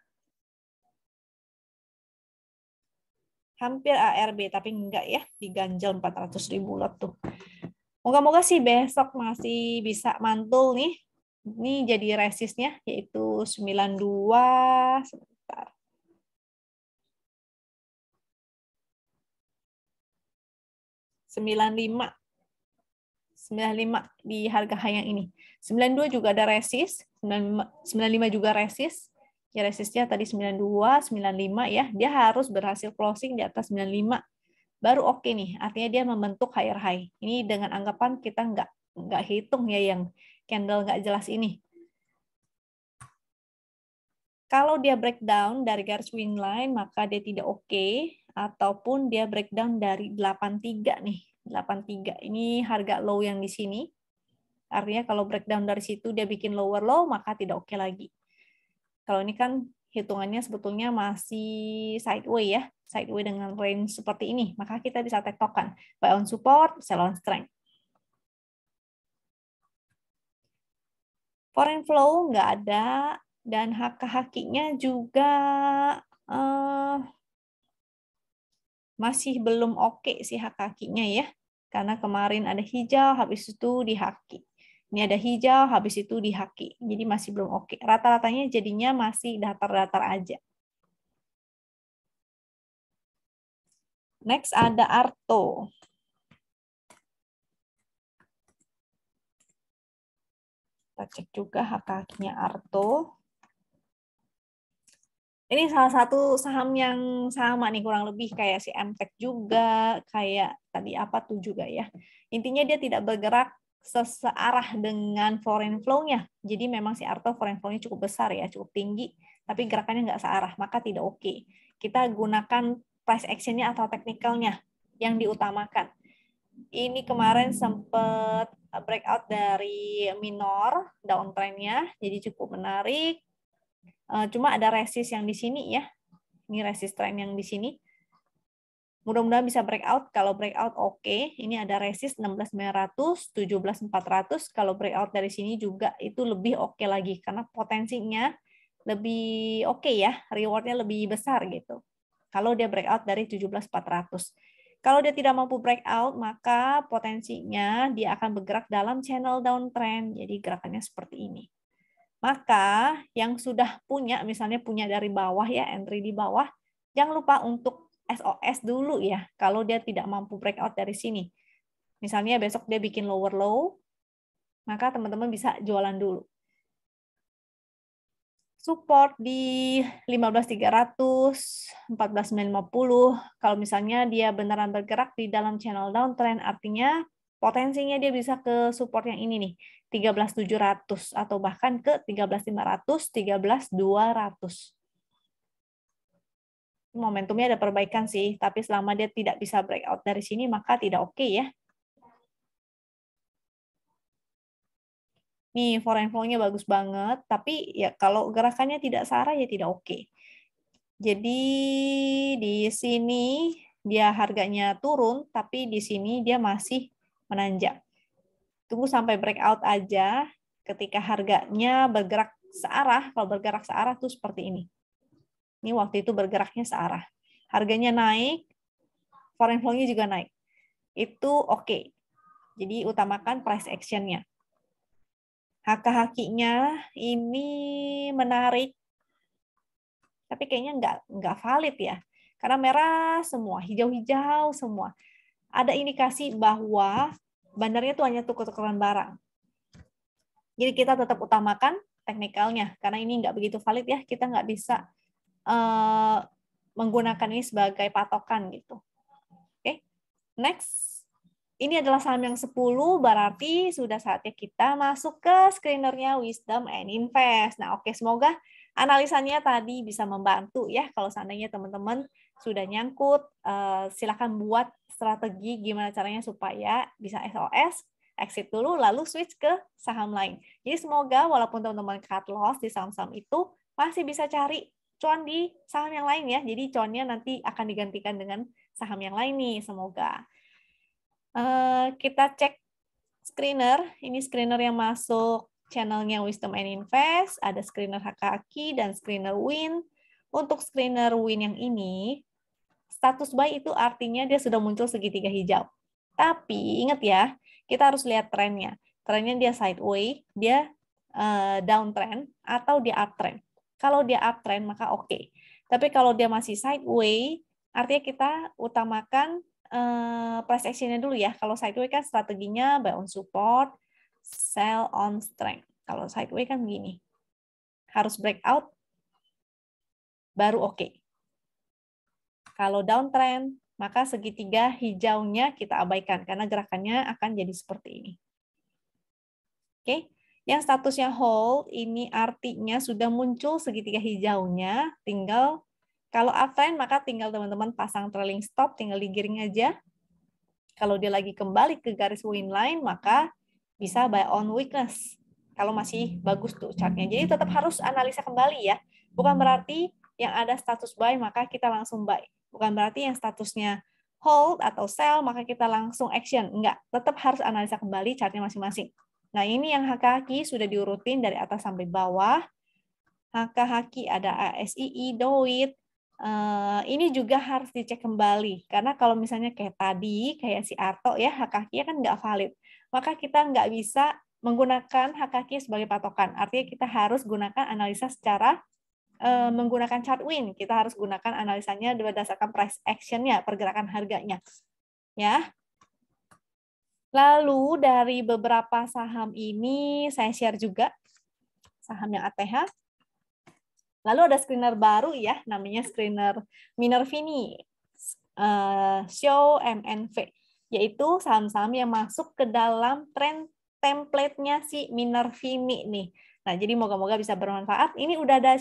Hampir ARB, tapi enggak ya, diganjel 400.000 lot tuh. Moga-moga sih besok masih bisa mantul nih. Ini jadi resistnya, yaitu 92, sebentar. 95 di harga high yang ini. 92 juga ada resist, 95 juga resist. Ya resistnya tadi 92, 95 ya. Dia harus berhasil closing di atas 95. Baru oke nih. Artinya dia membentuk higher high. Ini dengan anggapan kita nggak hitung ya yang candle nggak jelas ini. Kalau dia breakdown dari garis win line, maka dia tidak oke. Ataupun dia breakdown dari 83 nih. 83 ini harga low yang di sini. Artinya kalau breakdown dari situ dia bikin lower low, maka tidak oke lagi. Kalau ini kan hitungannya sebetulnya masih sideways ya. Sideways dengan range seperti ini. Maka kita bisa tektokan. Buy on support, sell on strength. Foreign flow nggak ada. Dan HK-HQ-nya juga masih belum oke sih HK-HQ-nya ya. Karena kemarin ada hijau, habis itu di HQ. Ini ada hijau, habis itu di haki. Jadi masih belum oke. Rata-ratanya jadinya masih datar-datar aja. Next ada Arto. Kita cek juga hak-haknya Arto. Ini salah satu saham yang sama nih, kurang lebih kayak si MTEK juga, kayak tadi apa tuh juga ya. Intinya dia tidak bergerak searah dengan foreign flow-nya. Jadi memang si Arto foreign flow-nya cukup besar ya, cukup tinggi, tapi gerakannya nggak searah, maka tidak oke. Kita gunakan price action-nya atau technical-nya yang diutamakan. Ini kemarin sempat breakout dari minor downtrend-nya, jadi cukup menarik. Cuma ada resist yang di sini ya. Ini resist trend yang di sini. Mudah-mudahan bisa breakout. Kalau breakout oke. Ini ada resist 16.900, 17.400. Kalau breakout dari sini juga itu lebih oke lagi karena potensinya lebih oke ya, rewardnya lebih besar gitu. Kalau dia breakout dari 17.400. Kalau dia tidak mampu breakout, maka potensinya dia akan bergerak dalam channel downtrend. Jadi gerakannya seperti ini. Maka yang sudah punya, misalnya punya dari bawah ya, entry di bawah, jangan lupa untuk SOS dulu ya, kalau dia tidak mampu breakout dari sini. Misalnya besok dia bikin lower low, maka teman-teman bisa jualan dulu. Support di 15.300, 14.950. Kalau misalnya dia beneran bergerak di dalam channel downtrend, artinya potensinya dia bisa ke support yang ini nih, 13.700 atau bahkan ke 13.500, 13.200. Momentumnya ada perbaikan sih, tapi selama dia tidak bisa breakout dari sini, maka tidak oke ya. Nih, foreign flow-nya bagus banget, tapi ya kalau gerakannya tidak searah ya tidak oke. Jadi di sini dia harganya turun, tapi di sini dia masih menanjak. Tunggu sampai breakout aja, ketika harganya bergerak searah, kalau bergerak searah tuh seperti ini. Ini waktu itu bergeraknya searah. Harganya naik, foreign flow-nya juga naik. Itu oke. Jadi utamakan price action-nya. Haka-hakinya ini menarik, tapi kayaknya nggak valid ya. Karena merah semua, hijau-hijau semua. Ada indikasi bahwa bandarnya tuh hanya tuker-tukeran barang. Jadi kita tetap utamakan teknikalnya, karena ini nggak begitu valid ya, kita nggak bisa menggunakan ini sebagai patokan gitu. Oke, next. Ini adalah saham yang 10, berarti sudah saatnya kita masuk ke screenernya Wisdom and Invest. Nah, oke, semoga analisanya tadi bisa membantu ya. Kalau seandainya teman-teman sudah nyangkut, silakan buat strategi gimana caranya supaya bisa SOS, exit dulu, lalu switch ke saham lain. Jadi semoga walaupun teman-teman cut loss di saham-saham itu, masih bisa cari cuan di saham yang lain ya. Jadi cuannya nanti akan digantikan dengan saham yang lain nih, semoga. Kita cek screener. Ini screener yang masuk channelnya Wisdom and Invest. Ada screener Hakaki dan screener Win. Untuk screener Win yang ini, status buy itu artinya dia sudah muncul segitiga hijau. Tapi ingat ya, kita harus lihat trennya. Trennya dia sideways, dia downtrend, atau dia uptrend. Kalau dia uptrend, maka oke. Tapi kalau dia masih sideways, artinya kita utamakan price action-nya dulu ya. Kalau sideways kan strateginya buy on support, sell on strength. Kalau sideways kan begini. Harus breakout, baru oke. Kalau downtrend, maka segitiga hijaunya kita abaikan karena gerakannya akan jadi seperti ini. Oke. Yang statusnya hold, ini artinya sudah muncul segitiga hijaunya, tinggal kalau uptrend maka tinggal teman-teman pasang trailing stop, tinggal digiring aja. Kalau dia lagi kembali ke garis win line, maka bisa buy on weakness. Kalau masih bagus tuh chartnya. Jadi tetap harus analisa kembali ya. Bukan berarti yang ada status buy, maka kita langsung buy. Bukan berarti yang statusnya hold atau sell, maka kita langsung action. Enggak, tetap harus analisa kembali chartnya masing-masing. Nah, ini yang haki sudah diurutin dari atas sampai bawah. Haki ada ASII, DOIT. Ini juga harus dicek kembali. Karena kalau misalnya kayak tadi, kayak si Arto ya, haki kan nggak valid. Maka kita nggak bisa menggunakan haki sebagai patokan. Artinya kita harus gunakan analisa secara menggunakan chart win. Kita harus gunakan analisanya berdasarkan price action-nya, pergerakan harganya. Ya. Lalu dari beberapa saham ini saya share juga saham yang ATH. Lalu ada screener baru ya, namanya screener Minervini, Show MNV, yaitu saham-saham yang masuk ke dalam tren template-nya si Minervini nih. Nah, jadi moga-moga bisa bermanfaat. Ini udah ada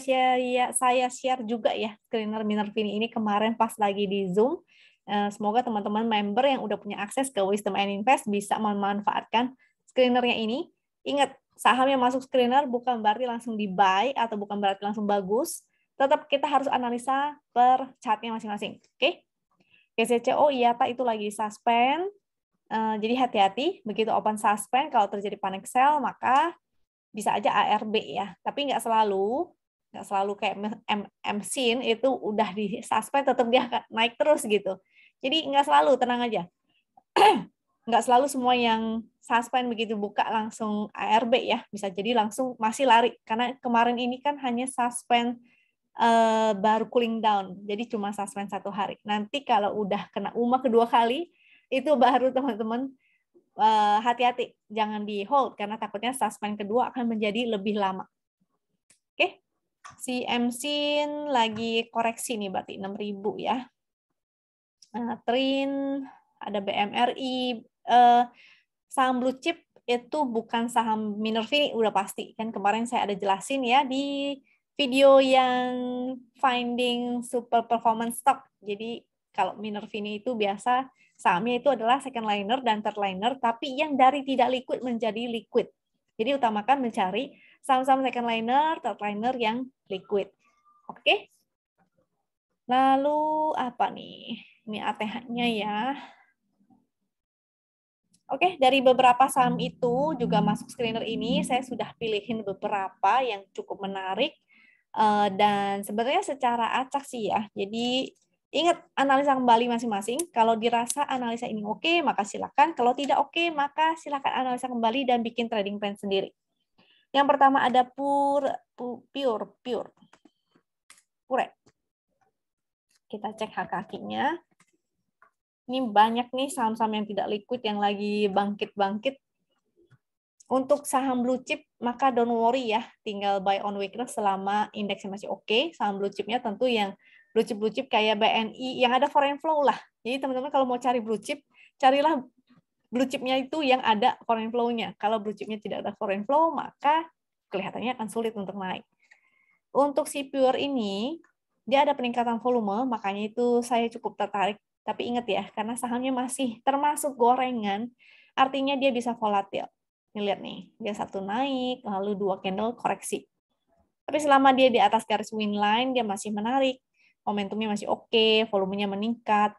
saya share juga ya, screener Minervini ini kemarin pas lagi di Zoom. Semoga teman-teman member yang udah punya akses ke Wisdom and Invest bisa memanfaatkan screenernya ini. Ingat, saham yang masuk screener bukan berarti langsung di-buy atau bukan berarti langsung bagus. Tetap kita harus analisa per chartnya masing-masing. Oke? GCCO, IATA itu lagi suspend. Jadi hati-hati, begitu open suspend, kalau terjadi panic sell, maka bisa aja ARB ya. Tapi nggak selalu. Nggak selalu kayak MSIN itu udah di suspend tetap dia naik terus gitu. Jadi nggak selalu, tenang aja. Nggak selalu semua yang suspend begitu buka langsung ARB ya. Bisa jadi langsung masih lari. Karena kemarin ini kan hanya suspend baru cooling down. Jadi cuma suspend 1 hari. Nanti kalau udah kena UMA kedua kali, itu baru teman-teman hati-hati. Jangan di hold karena takutnya suspend kedua akan menjadi lebih lama. Oke. Si MSIN lagi koreksi nih berarti 6.000 ya. TRIN, ada BMRI, saham blue chip itu bukan saham Minervini udah pasti. Kan kemarin saya ada jelasin ya di video yang finding super performance stock. Jadi kalau Minervini itu biasa sahamnya itu adalah second liner dan third liner, tapi yang dari tidak liquid menjadi liquid. Jadi utamakan mencari saham-saham second liner, third liner yang liquid. Oke. Lalu apa nih? Ini ATH-nya ya. Oke, dari beberapa saham itu juga masuk screener ini, saya sudah pilihin beberapa yang cukup menarik. Dan sebenarnya secara acak sih ya. Jadi ingat analisa kembali masing-masing. Kalau dirasa analisa ini oke, maka silakan. Kalau tidak oke, maka silakan analisa kembali dan bikin trading plan sendiri. Yang pertama ada Pure. Kita cek HKQ-nya. Ini banyak nih saham-saham yang tidak liquid yang lagi bangkit-bangkit. Untuk saham blue chip, maka don't worry ya. Tinggal buy on weakness selama indeksnya masih oke. Saham blue chipnya tentu yang blue chip kayak BNI yang ada foreign flow lah. Jadi teman-teman kalau mau cari blue chip, carilah blue chipnya itu yang ada foreign flow-nya. Kalau blue chipnya tidak ada foreign flow, maka kelihatannya akan sulit untuk naik. Untuk si Pure ini, dia ada peningkatan volume, makanya itu saya cukup tertarik. Tapi ingat ya, karena sahamnya masih termasuk gorengan, artinya dia bisa volatil. Ini lihat nih, dia 1 naik, lalu 2 candle koreksi. Tapi selama dia di atas garis win line, dia masih menarik. Momentumnya masih oke, volumenya meningkat.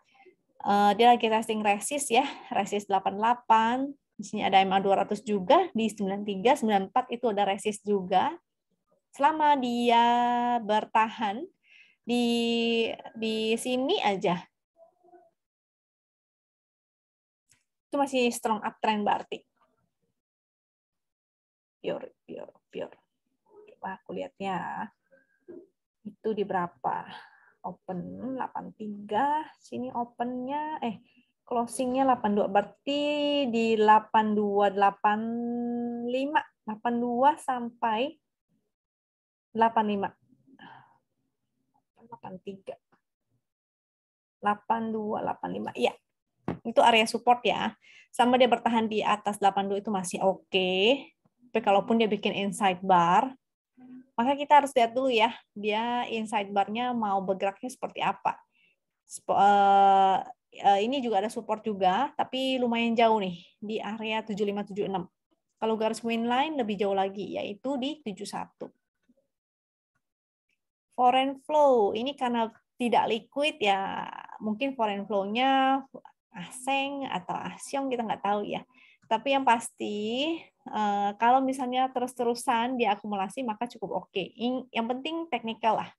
Dia lagi testing resist ya, resist 88. Di sini ada MA 200 juga, di 93, 94 itu ada resist juga. Selama dia bertahan di sini aja, itu masih strong uptrend berarti. Pure. Coba aku lihat ya. Itu di berapa? Open 83, sini opennya closingnya 82, berarti di 8285, 82 sampai 85. 83. 8285. Iya. Itu area support ya. Sama dia bertahan di atas 82 itu masih oke. Tapi kalaupun dia bikin inside bar, maka kita harus lihat dulu ya, dia inside bar-nya mau bergeraknya seperti apa. Ini juga ada support juga, tapi lumayan jauh nih, di area 7576. Kalau garis win line lebih jauh lagi, yaitu di 71. Foreign flow, ini karena tidak liquid ya, mungkin foreign flow-nya Aseng atau Asyong, kita nggak tahu ya. Tapi yang pasti, kalau misalnya terus-terusan diakumulasi, maka cukup oke. Yang penting teknikal lah.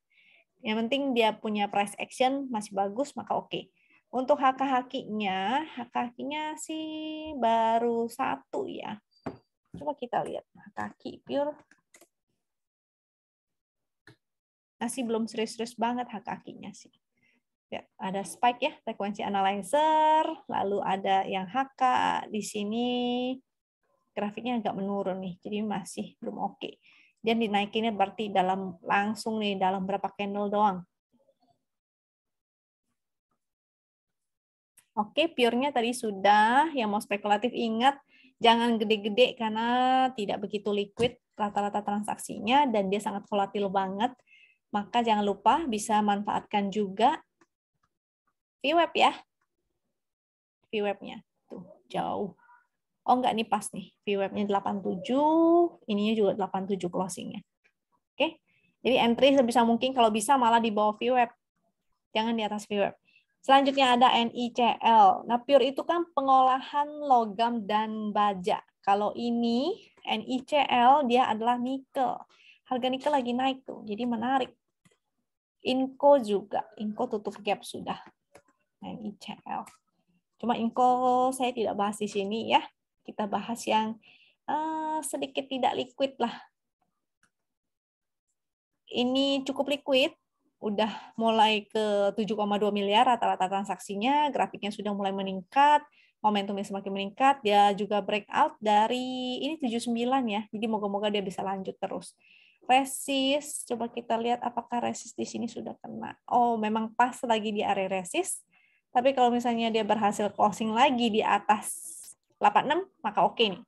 Yang penting dia punya price action masih bagus, maka oke. Untuk HKQ-nya sih baru 1 ya. Coba kita lihat HKQ Pure. Masih belum serius-serius banget HKQ-nya sih. Ya, ada spike ya, frekuensi analyzer, lalu ada yang HK di sini grafiknya agak menurun nih, jadi masih belum oke. Dan dinaikinnya berarti langsung nih dalam berapa candle doang. Oke, pure-nya tadi sudah. Yang mau spekulatif ingat jangan gede-gede karena tidak begitu liquid rata-rata transaksinya dan dia sangat volatil banget. Maka jangan lupa bisa manfaatkan juga VWAP ya. VWAP-nya. Tuh, jauh. Oh enggak, nih pas nih. VWAP-nya 87, ininya juga 87 closing-nya. Oke. Jadi entry sebisa mungkin kalau bisa malah di bawah VWAP. Jangan di atas VWAP. Selanjutnya ada NICL. Nah, Pure itu kan pengolahan logam dan baja. Kalau ini NICL dia adalah nikel. Harga nikel lagi naik tuh, jadi menarik. Inco juga, Inco tutup gap sudah. NICL. Cuma Inco saya tidak bahas di sini ya. Kita bahas yang sedikit tidak liquid lah. Ini cukup liquid, udah mulai ke 7,2 miliar rata-rata transaksinya, grafiknya sudah mulai meningkat, momentumnya semakin meningkat, dia juga breakout dari ini 79 ya. Jadi moga-moga dia bisa lanjut terus. Resist, coba kita lihat apakah resist di sini sudah kena. Oh, memang pas lagi di area resist. Tapi kalau misalnya dia berhasil closing lagi di atas 86, maka oke nih.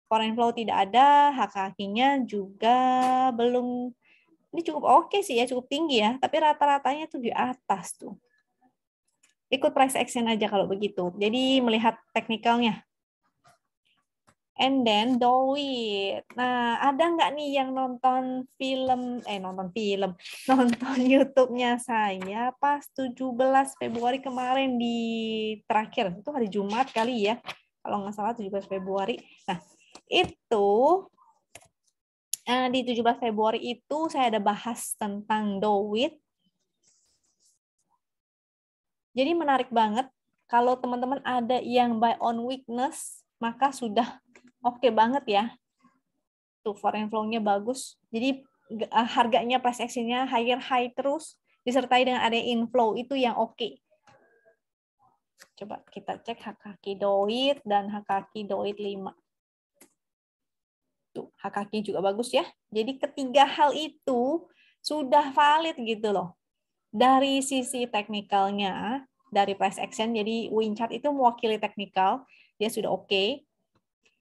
Foreign flow tidak ada, HKK-nya juga belum. Ini cukup oke sih ya, cukup tinggi ya. Tapi rata-ratanya tuh di atas tuh. Ikut price action aja kalau begitu. Jadi melihat teknikalnya. And then Dowit. Nah, ada nggak nih yang nonton nonton YouTube-nya saya pas 17 Februari kemarin di terakhir. Itu hari Jumat kali ya. Kalau nggak salah 17 Februari. Nah, itu di 17 Februari itu saya ada bahas tentang Dowit. Jadi menarik banget. Kalau teman-teman ada yang buy on weakness, maka sudah oke banget ya. Tuh foreign flow-nya bagus. Jadi harganya price action-nya higher high terus disertai dengan ada inflow itu yang oke. Coba kita cek HKK Dowit dan HKK Dowit 5. Tuh, HKK juga bagus ya. Jadi ketiga hal itu sudah valid gitu loh. Dari sisi teknikalnya, dari price action, jadi win chart itu mewakili teknikal, dia sudah oke.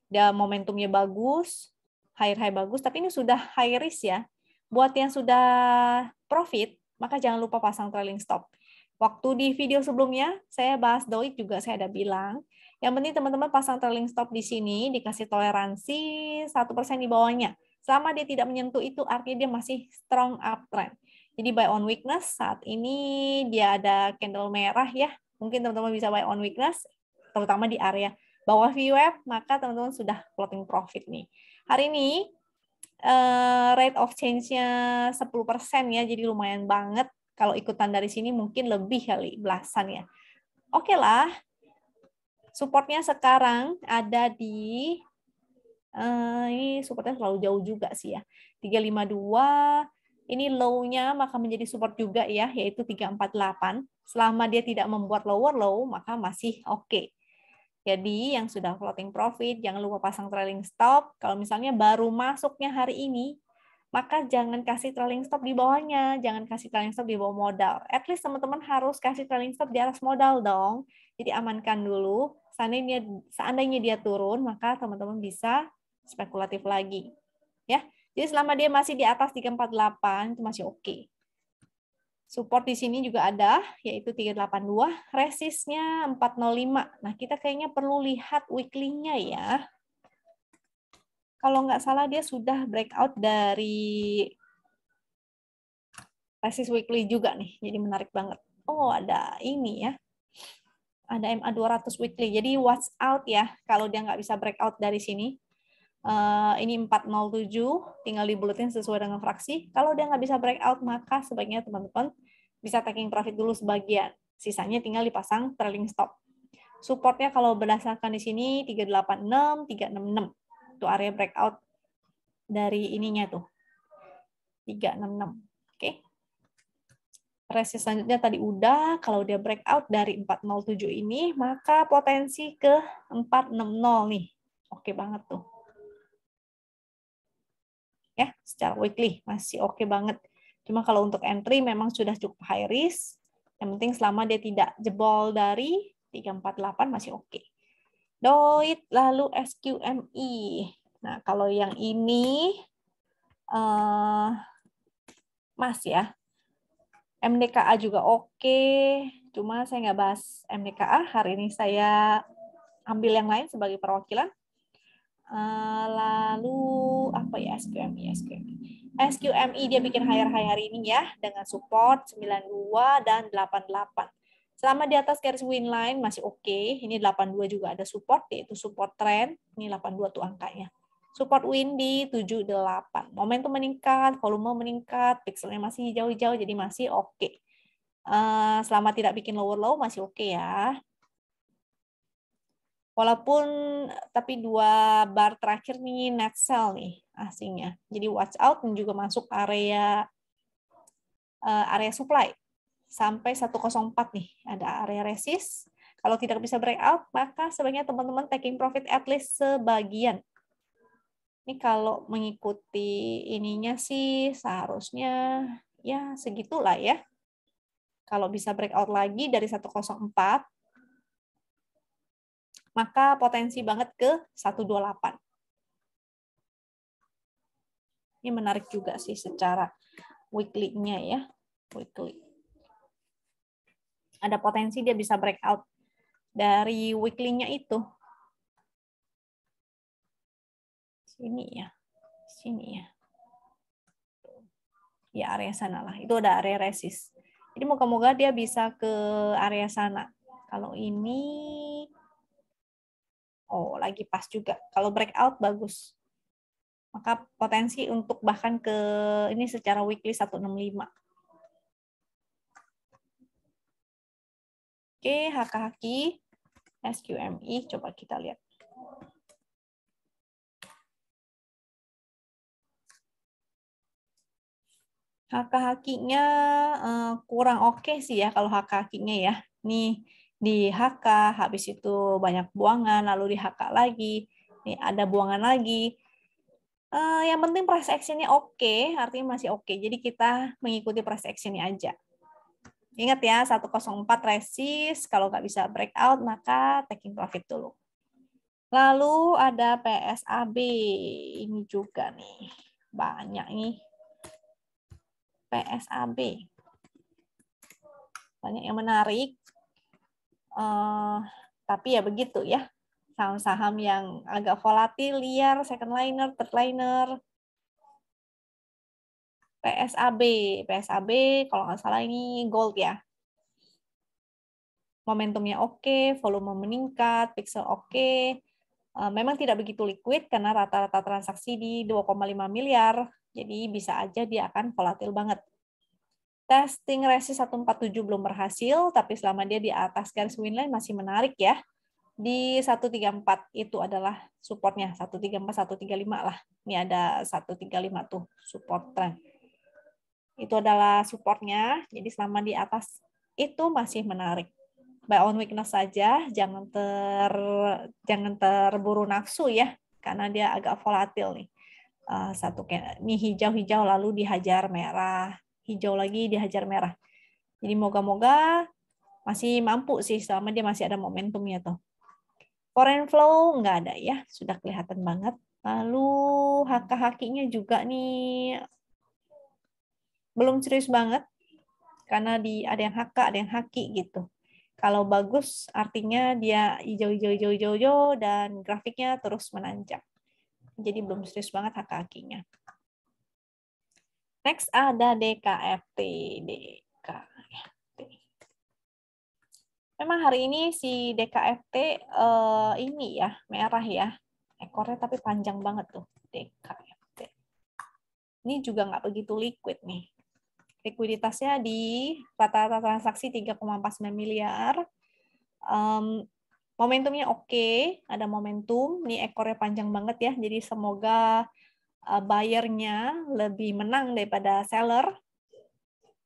Dia momentumnya bagus, high bagus, tapi ini sudah high risk ya. Buat yang sudah profit, maka jangan lupa pasang trailing stop. Waktu di video sebelumnya, saya bahas Dowit juga saya ada bilang, yang penting teman-teman pasang trailing stop di sini, dikasih toleransi 1% di bawahnya. Selama dia tidak menyentuh itu, artinya dia masih strong uptrend. Jadi buy on weakness, saat ini dia ada candle merah ya. Mungkin teman-teman bisa buy on weakness, terutama di area bawah VWAP, maka teman-teman sudah floating profit nih. Hari ini rate of change-nya 10% ya, jadi lumayan banget. Kalau ikutan dari sini mungkin lebih kali, belasan ya. Oke lah, supportnya sekarang ada di, ini supportnya terlalu jauh juga sih ya, 352, ini low-nya maka menjadi support juga ya, yaitu 348. Selama dia tidak membuat lower low, maka masih oke. Jadi yang sudah floating profit, jangan lupa pasang trailing stop. Kalau misalnya baru masuknya hari ini, maka jangan kasih trailing stop di bawahnya. Jangan kasih trailing stop di bawah modal. At least teman-teman harus kasih trailing stop di atas modal dong. Jadi amankan dulu. Seandainya dia turun, maka teman-teman bisa spekulatif lagi. Ya. Jadi selama dia masih di atas 348, itu masih oke. Support di sini juga ada, yaitu 382, resistnya 405. Nah, kita kayaknya perlu lihat weekly-nya ya. Kalau nggak salah dia sudah breakout dari resist weekly juga nih, jadi menarik banget. Oh, ada ini ya. Ada MA 200 weekly, jadi watch out ya kalau dia nggak bisa breakout dari sini. Ini 407, tinggal dibuletin sesuai dengan fraksi. Kalau dia nggak bisa breakout, maka sebaiknya teman-teman bisa taking profit dulu sebagian. Sisanya tinggal dipasang trailing stop. Supportnya kalau berdasarkan di sini 386, 366. Itu area breakout dari ininya tuh. 366. Oke. Resist selanjutnya tadi udah. Kalau dia breakout dari 407 ini, maka potensi ke 460 nih. Oke banget tuh. Ya, secara weekly masih oke banget. Cuma kalau untuk entry memang sudah cukup high risk. Yang penting selama dia tidak jebol dari 348 masih oke. Dowit lalu SQMI. Nah, kalau yang ini Mas ya. MDKA juga oke. Cuma saya nggak bahas MDKA. Hari ini saya ambil yang lain sebagai perwakilan. Lalu apa ya SQMI. SQMI dia bikin higher high hari ini ya dengan support 92 dan 88. Selama di atas garis win line masih oke. Ini 82 juga ada support, yaitu support trend. Ini 82 tuh angkanya. Support win di 78. Momentum meningkat, volume meningkat, pixelnya masih hijau-hijau, jadi masih oke. Selama tidak bikin lower low masih oke ya. Walaupun tapi 2 bar terakhir nih net sell nih asingnya. Jadi watch out dan juga masuk area supply sampai 104 nih. Ada area resist. Kalau tidak bisa breakout, maka sebaiknya teman-teman taking profit at least sebagian. Ini kalau mengikuti ininya sih seharusnya ya segitulah ya. Kalau bisa breakout lagi dari 104, maka potensi banget ke 128. Ini menarik juga sih secara weekly-nya ya. Weekly. Ada potensi dia bisa breakout dari weekly-nya itu. Sini ya. Sini ya. Ya area sana lah. Itu ada area resist. Jadi moga-moga dia bisa ke area sana. Kalau ini, oh lagi pas juga. Kalau breakout bagus. Maka potensi untuk bahkan ke ini secara weekly 165. Oke, HKHKI, SQMI, coba kita lihat. HK-HK-nya kurang oke sih ya kalau HK-HK-nya ya. Nih di HK, habis itu banyak buangan, lalu di HK lagi, nih ada buangan lagi. Yang penting price action-nya oke, artinya masih oke. Jadi kita mengikuti price action-nya aja. Ingat ya, 104 resist, kalau nggak bisa breakout, maka taking profit dulu. Lalu ada PSAB, ini juga nih, banyak nih. PSAB. Banyak yang menarik. Tapi ya begitu ya. Saham-saham yang agak volatil, liar, second liner, third liner. PSAB. PSAB kalau nggak salah ini gold ya. Momentumnya oke, volume meningkat, pixel oke. Memang tidak begitu liquid karena rata-rata transaksi di 2,5 miliar. Jadi bisa aja dia akan volatil banget. Testing resist 147 belum berhasil, tapi selama dia di atas garis winline masih menarik ya. Di 134 itu adalah supportnya, 134, 135 lah. Ini ada 135 tuh support trend. Itu adalah supportnya, jadi selama di atas itu masih menarik. Buy on weakness saja, jangan terburu nafsu ya, karena dia agak volatil nih. Ini hijau-hijau lalu dihajar merah, hijau lagi dihajar merah. Jadi moga-moga masih mampu sih selama dia masih ada momentumnya tuh. Foreign flow nggak ada ya, sudah kelihatan banget. Lalu HK-HK-nya juga nih belum serius banget karena ada yang HK, ada yang HQ gitu. Kalau bagus artinya dia hijau-hijau dan grafiknya terus menanjak. Jadi belum serius banget HK-HK-nya. Next ada DKFT. Memang hari ini si DKFT ini ya, merah ya. Ekornya tapi panjang banget tuh, DKFT. Ini juga nggak begitu liquid nih. Likuiditasnya di rata-rata transaksi 3,49 miliar. Momentumnya oke, ada momentum. Ini ekornya panjang banget ya, jadi semoga buyer-nya lebih menang daripada seller.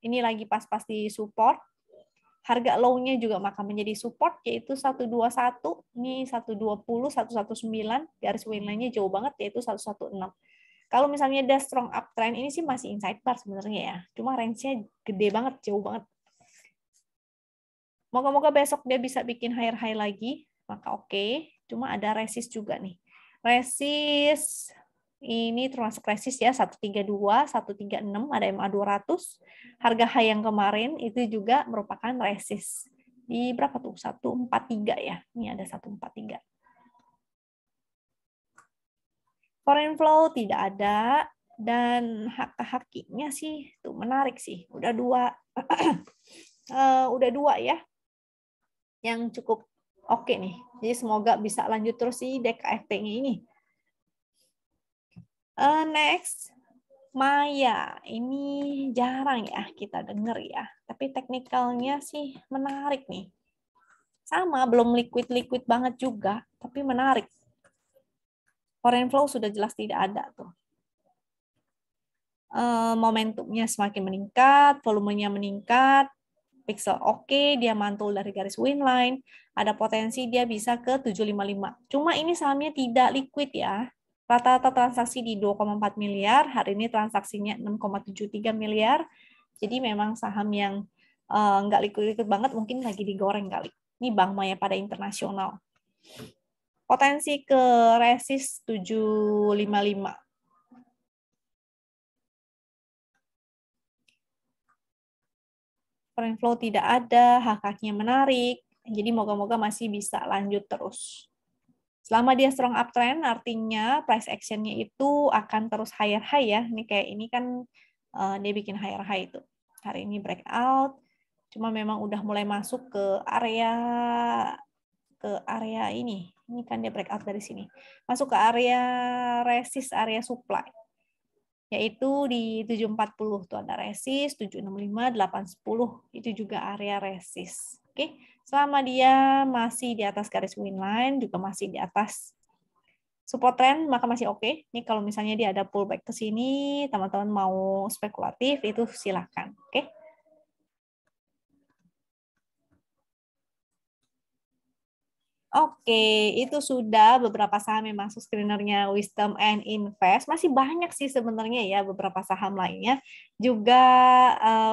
Ini lagi pas-pas di support. Harga low-nya juga maka menjadi support, yaitu 121, ini 120, 119, garis winline-nya jauh banget, yaitu 116. Kalau misalnya ada strong uptrend, ini sih masih inside bar sebenarnya ya. Cuma range-nya gede banget, jauh banget. Moga-moga besok dia bisa bikin higher high lagi, maka oke. Cuma ada resist juga nih. Resist ini termasuk resist ya, 132, 136, ada MA 200. Harga high yang kemarin itu juga merupakan resist. Di berapa tuh? 143 ya. Ini ada 143. Foreign flow tidak ada, dan HK-HK-nya sih tuh menarik sih. Udah dua. Udah dua ya. Yang cukup oke nih. Jadi semoga bisa lanjut terus si DKFT-nya ini. Next, Maya. Ini jarang ya kita dengar ya. Tapi teknikalnya sih menarik nih. Sama, belum liquid-liquid banget juga, tapi menarik. Foreign flow sudah jelas tidak ada tuh. Momentumnya semakin meningkat, volumenya meningkat, pixel oke, dia mantul dari garis winline, ada potensi dia bisa ke 755. Cuma ini sahamnya tidak liquid ya. Rata-rata transaksi di 2,4 miliar, hari ini transaksinya 6,73 miliar. Jadi memang saham yang nggak liquid-liquid banget, mungkin lagi digoreng kali. Ini Bank Maya pada internasional. Potensi ke resist 755. Foreign flow tidak ada, HKK-nya menarik, jadi moga-moga masih bisa lanjut terus. Selama dia strong uptrend, artinya price action-nya itu akan terus higher high ya. Ini kayak ini kan dia bikin higher high itu. Hari ini breakout, cuma memang udah mulai masuk ke area ini. Ini kan dia breakout dari sini. Masuk ke area resist, area supply. Yaitu di 740 tuh ada resist, 765, 810 itu juga area resist. Oke, selama dia masih di atas garis winline, juga masih di atas support trend, maka masih oke. Ini kalau misalnya dia ada pullback ke sini, teman-teman mau spekulatif itu silakan. Oke. Oke, itu sudah beberapa saham yang masuk screenernya Wisdom and Invest. Masih banyak sih sebenarnya ya beberapa saham lainnya. Juga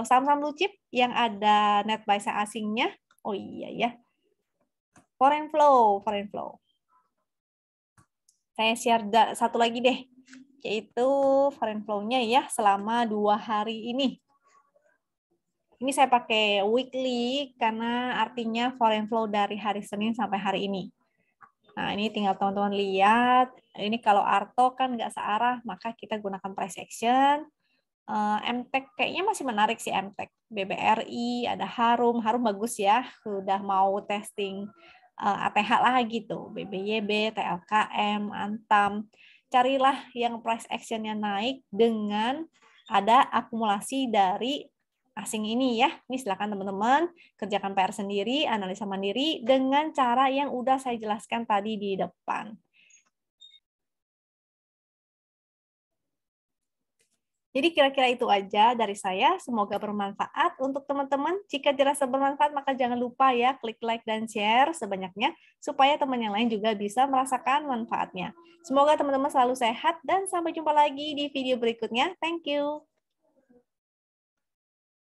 saham-saham blue chip yang ada net buy asingnya. Oh iya ya. Foreign flow, foreign flow. Saya share satu lagi deh, yaitu foreign flow-nya ya selama 2 hari ini. Ini saya pakai weekly karena artinya foreign flow dari hari Senin sampai hari ini. Nah, ini tinggal teman-teman lihat. Ini kalau Arto kan nggak searah, maka kita gunakan price action. MTEK kayaknya masih menarik sih MTEK. BBRI, ada Harum. Harum bagus ya, sudah mau testing ATH lah gitu. BBYB, TLKM, Antam. Carilah yang price action-nya naik dengan ada akumulasi dari asing ini ya. Ini silakan teman-teman kerjakan PR sendiri, analisa mandiri dengan cara yang udah saya jelaskan tadi di depan. Jadi kira-kira itu aja dari saya. Semoga bermanfaat untuk teman-teman. Jika dirasa bermanfaat, maka jangan lupa ya klik like dan share sebanyaknya supaya teman yang lain juga bisa merasakan manfaatnya. Semoga teman-teman selalu sehat dan sampai jumpa lagi di video berikutnya. Thank you.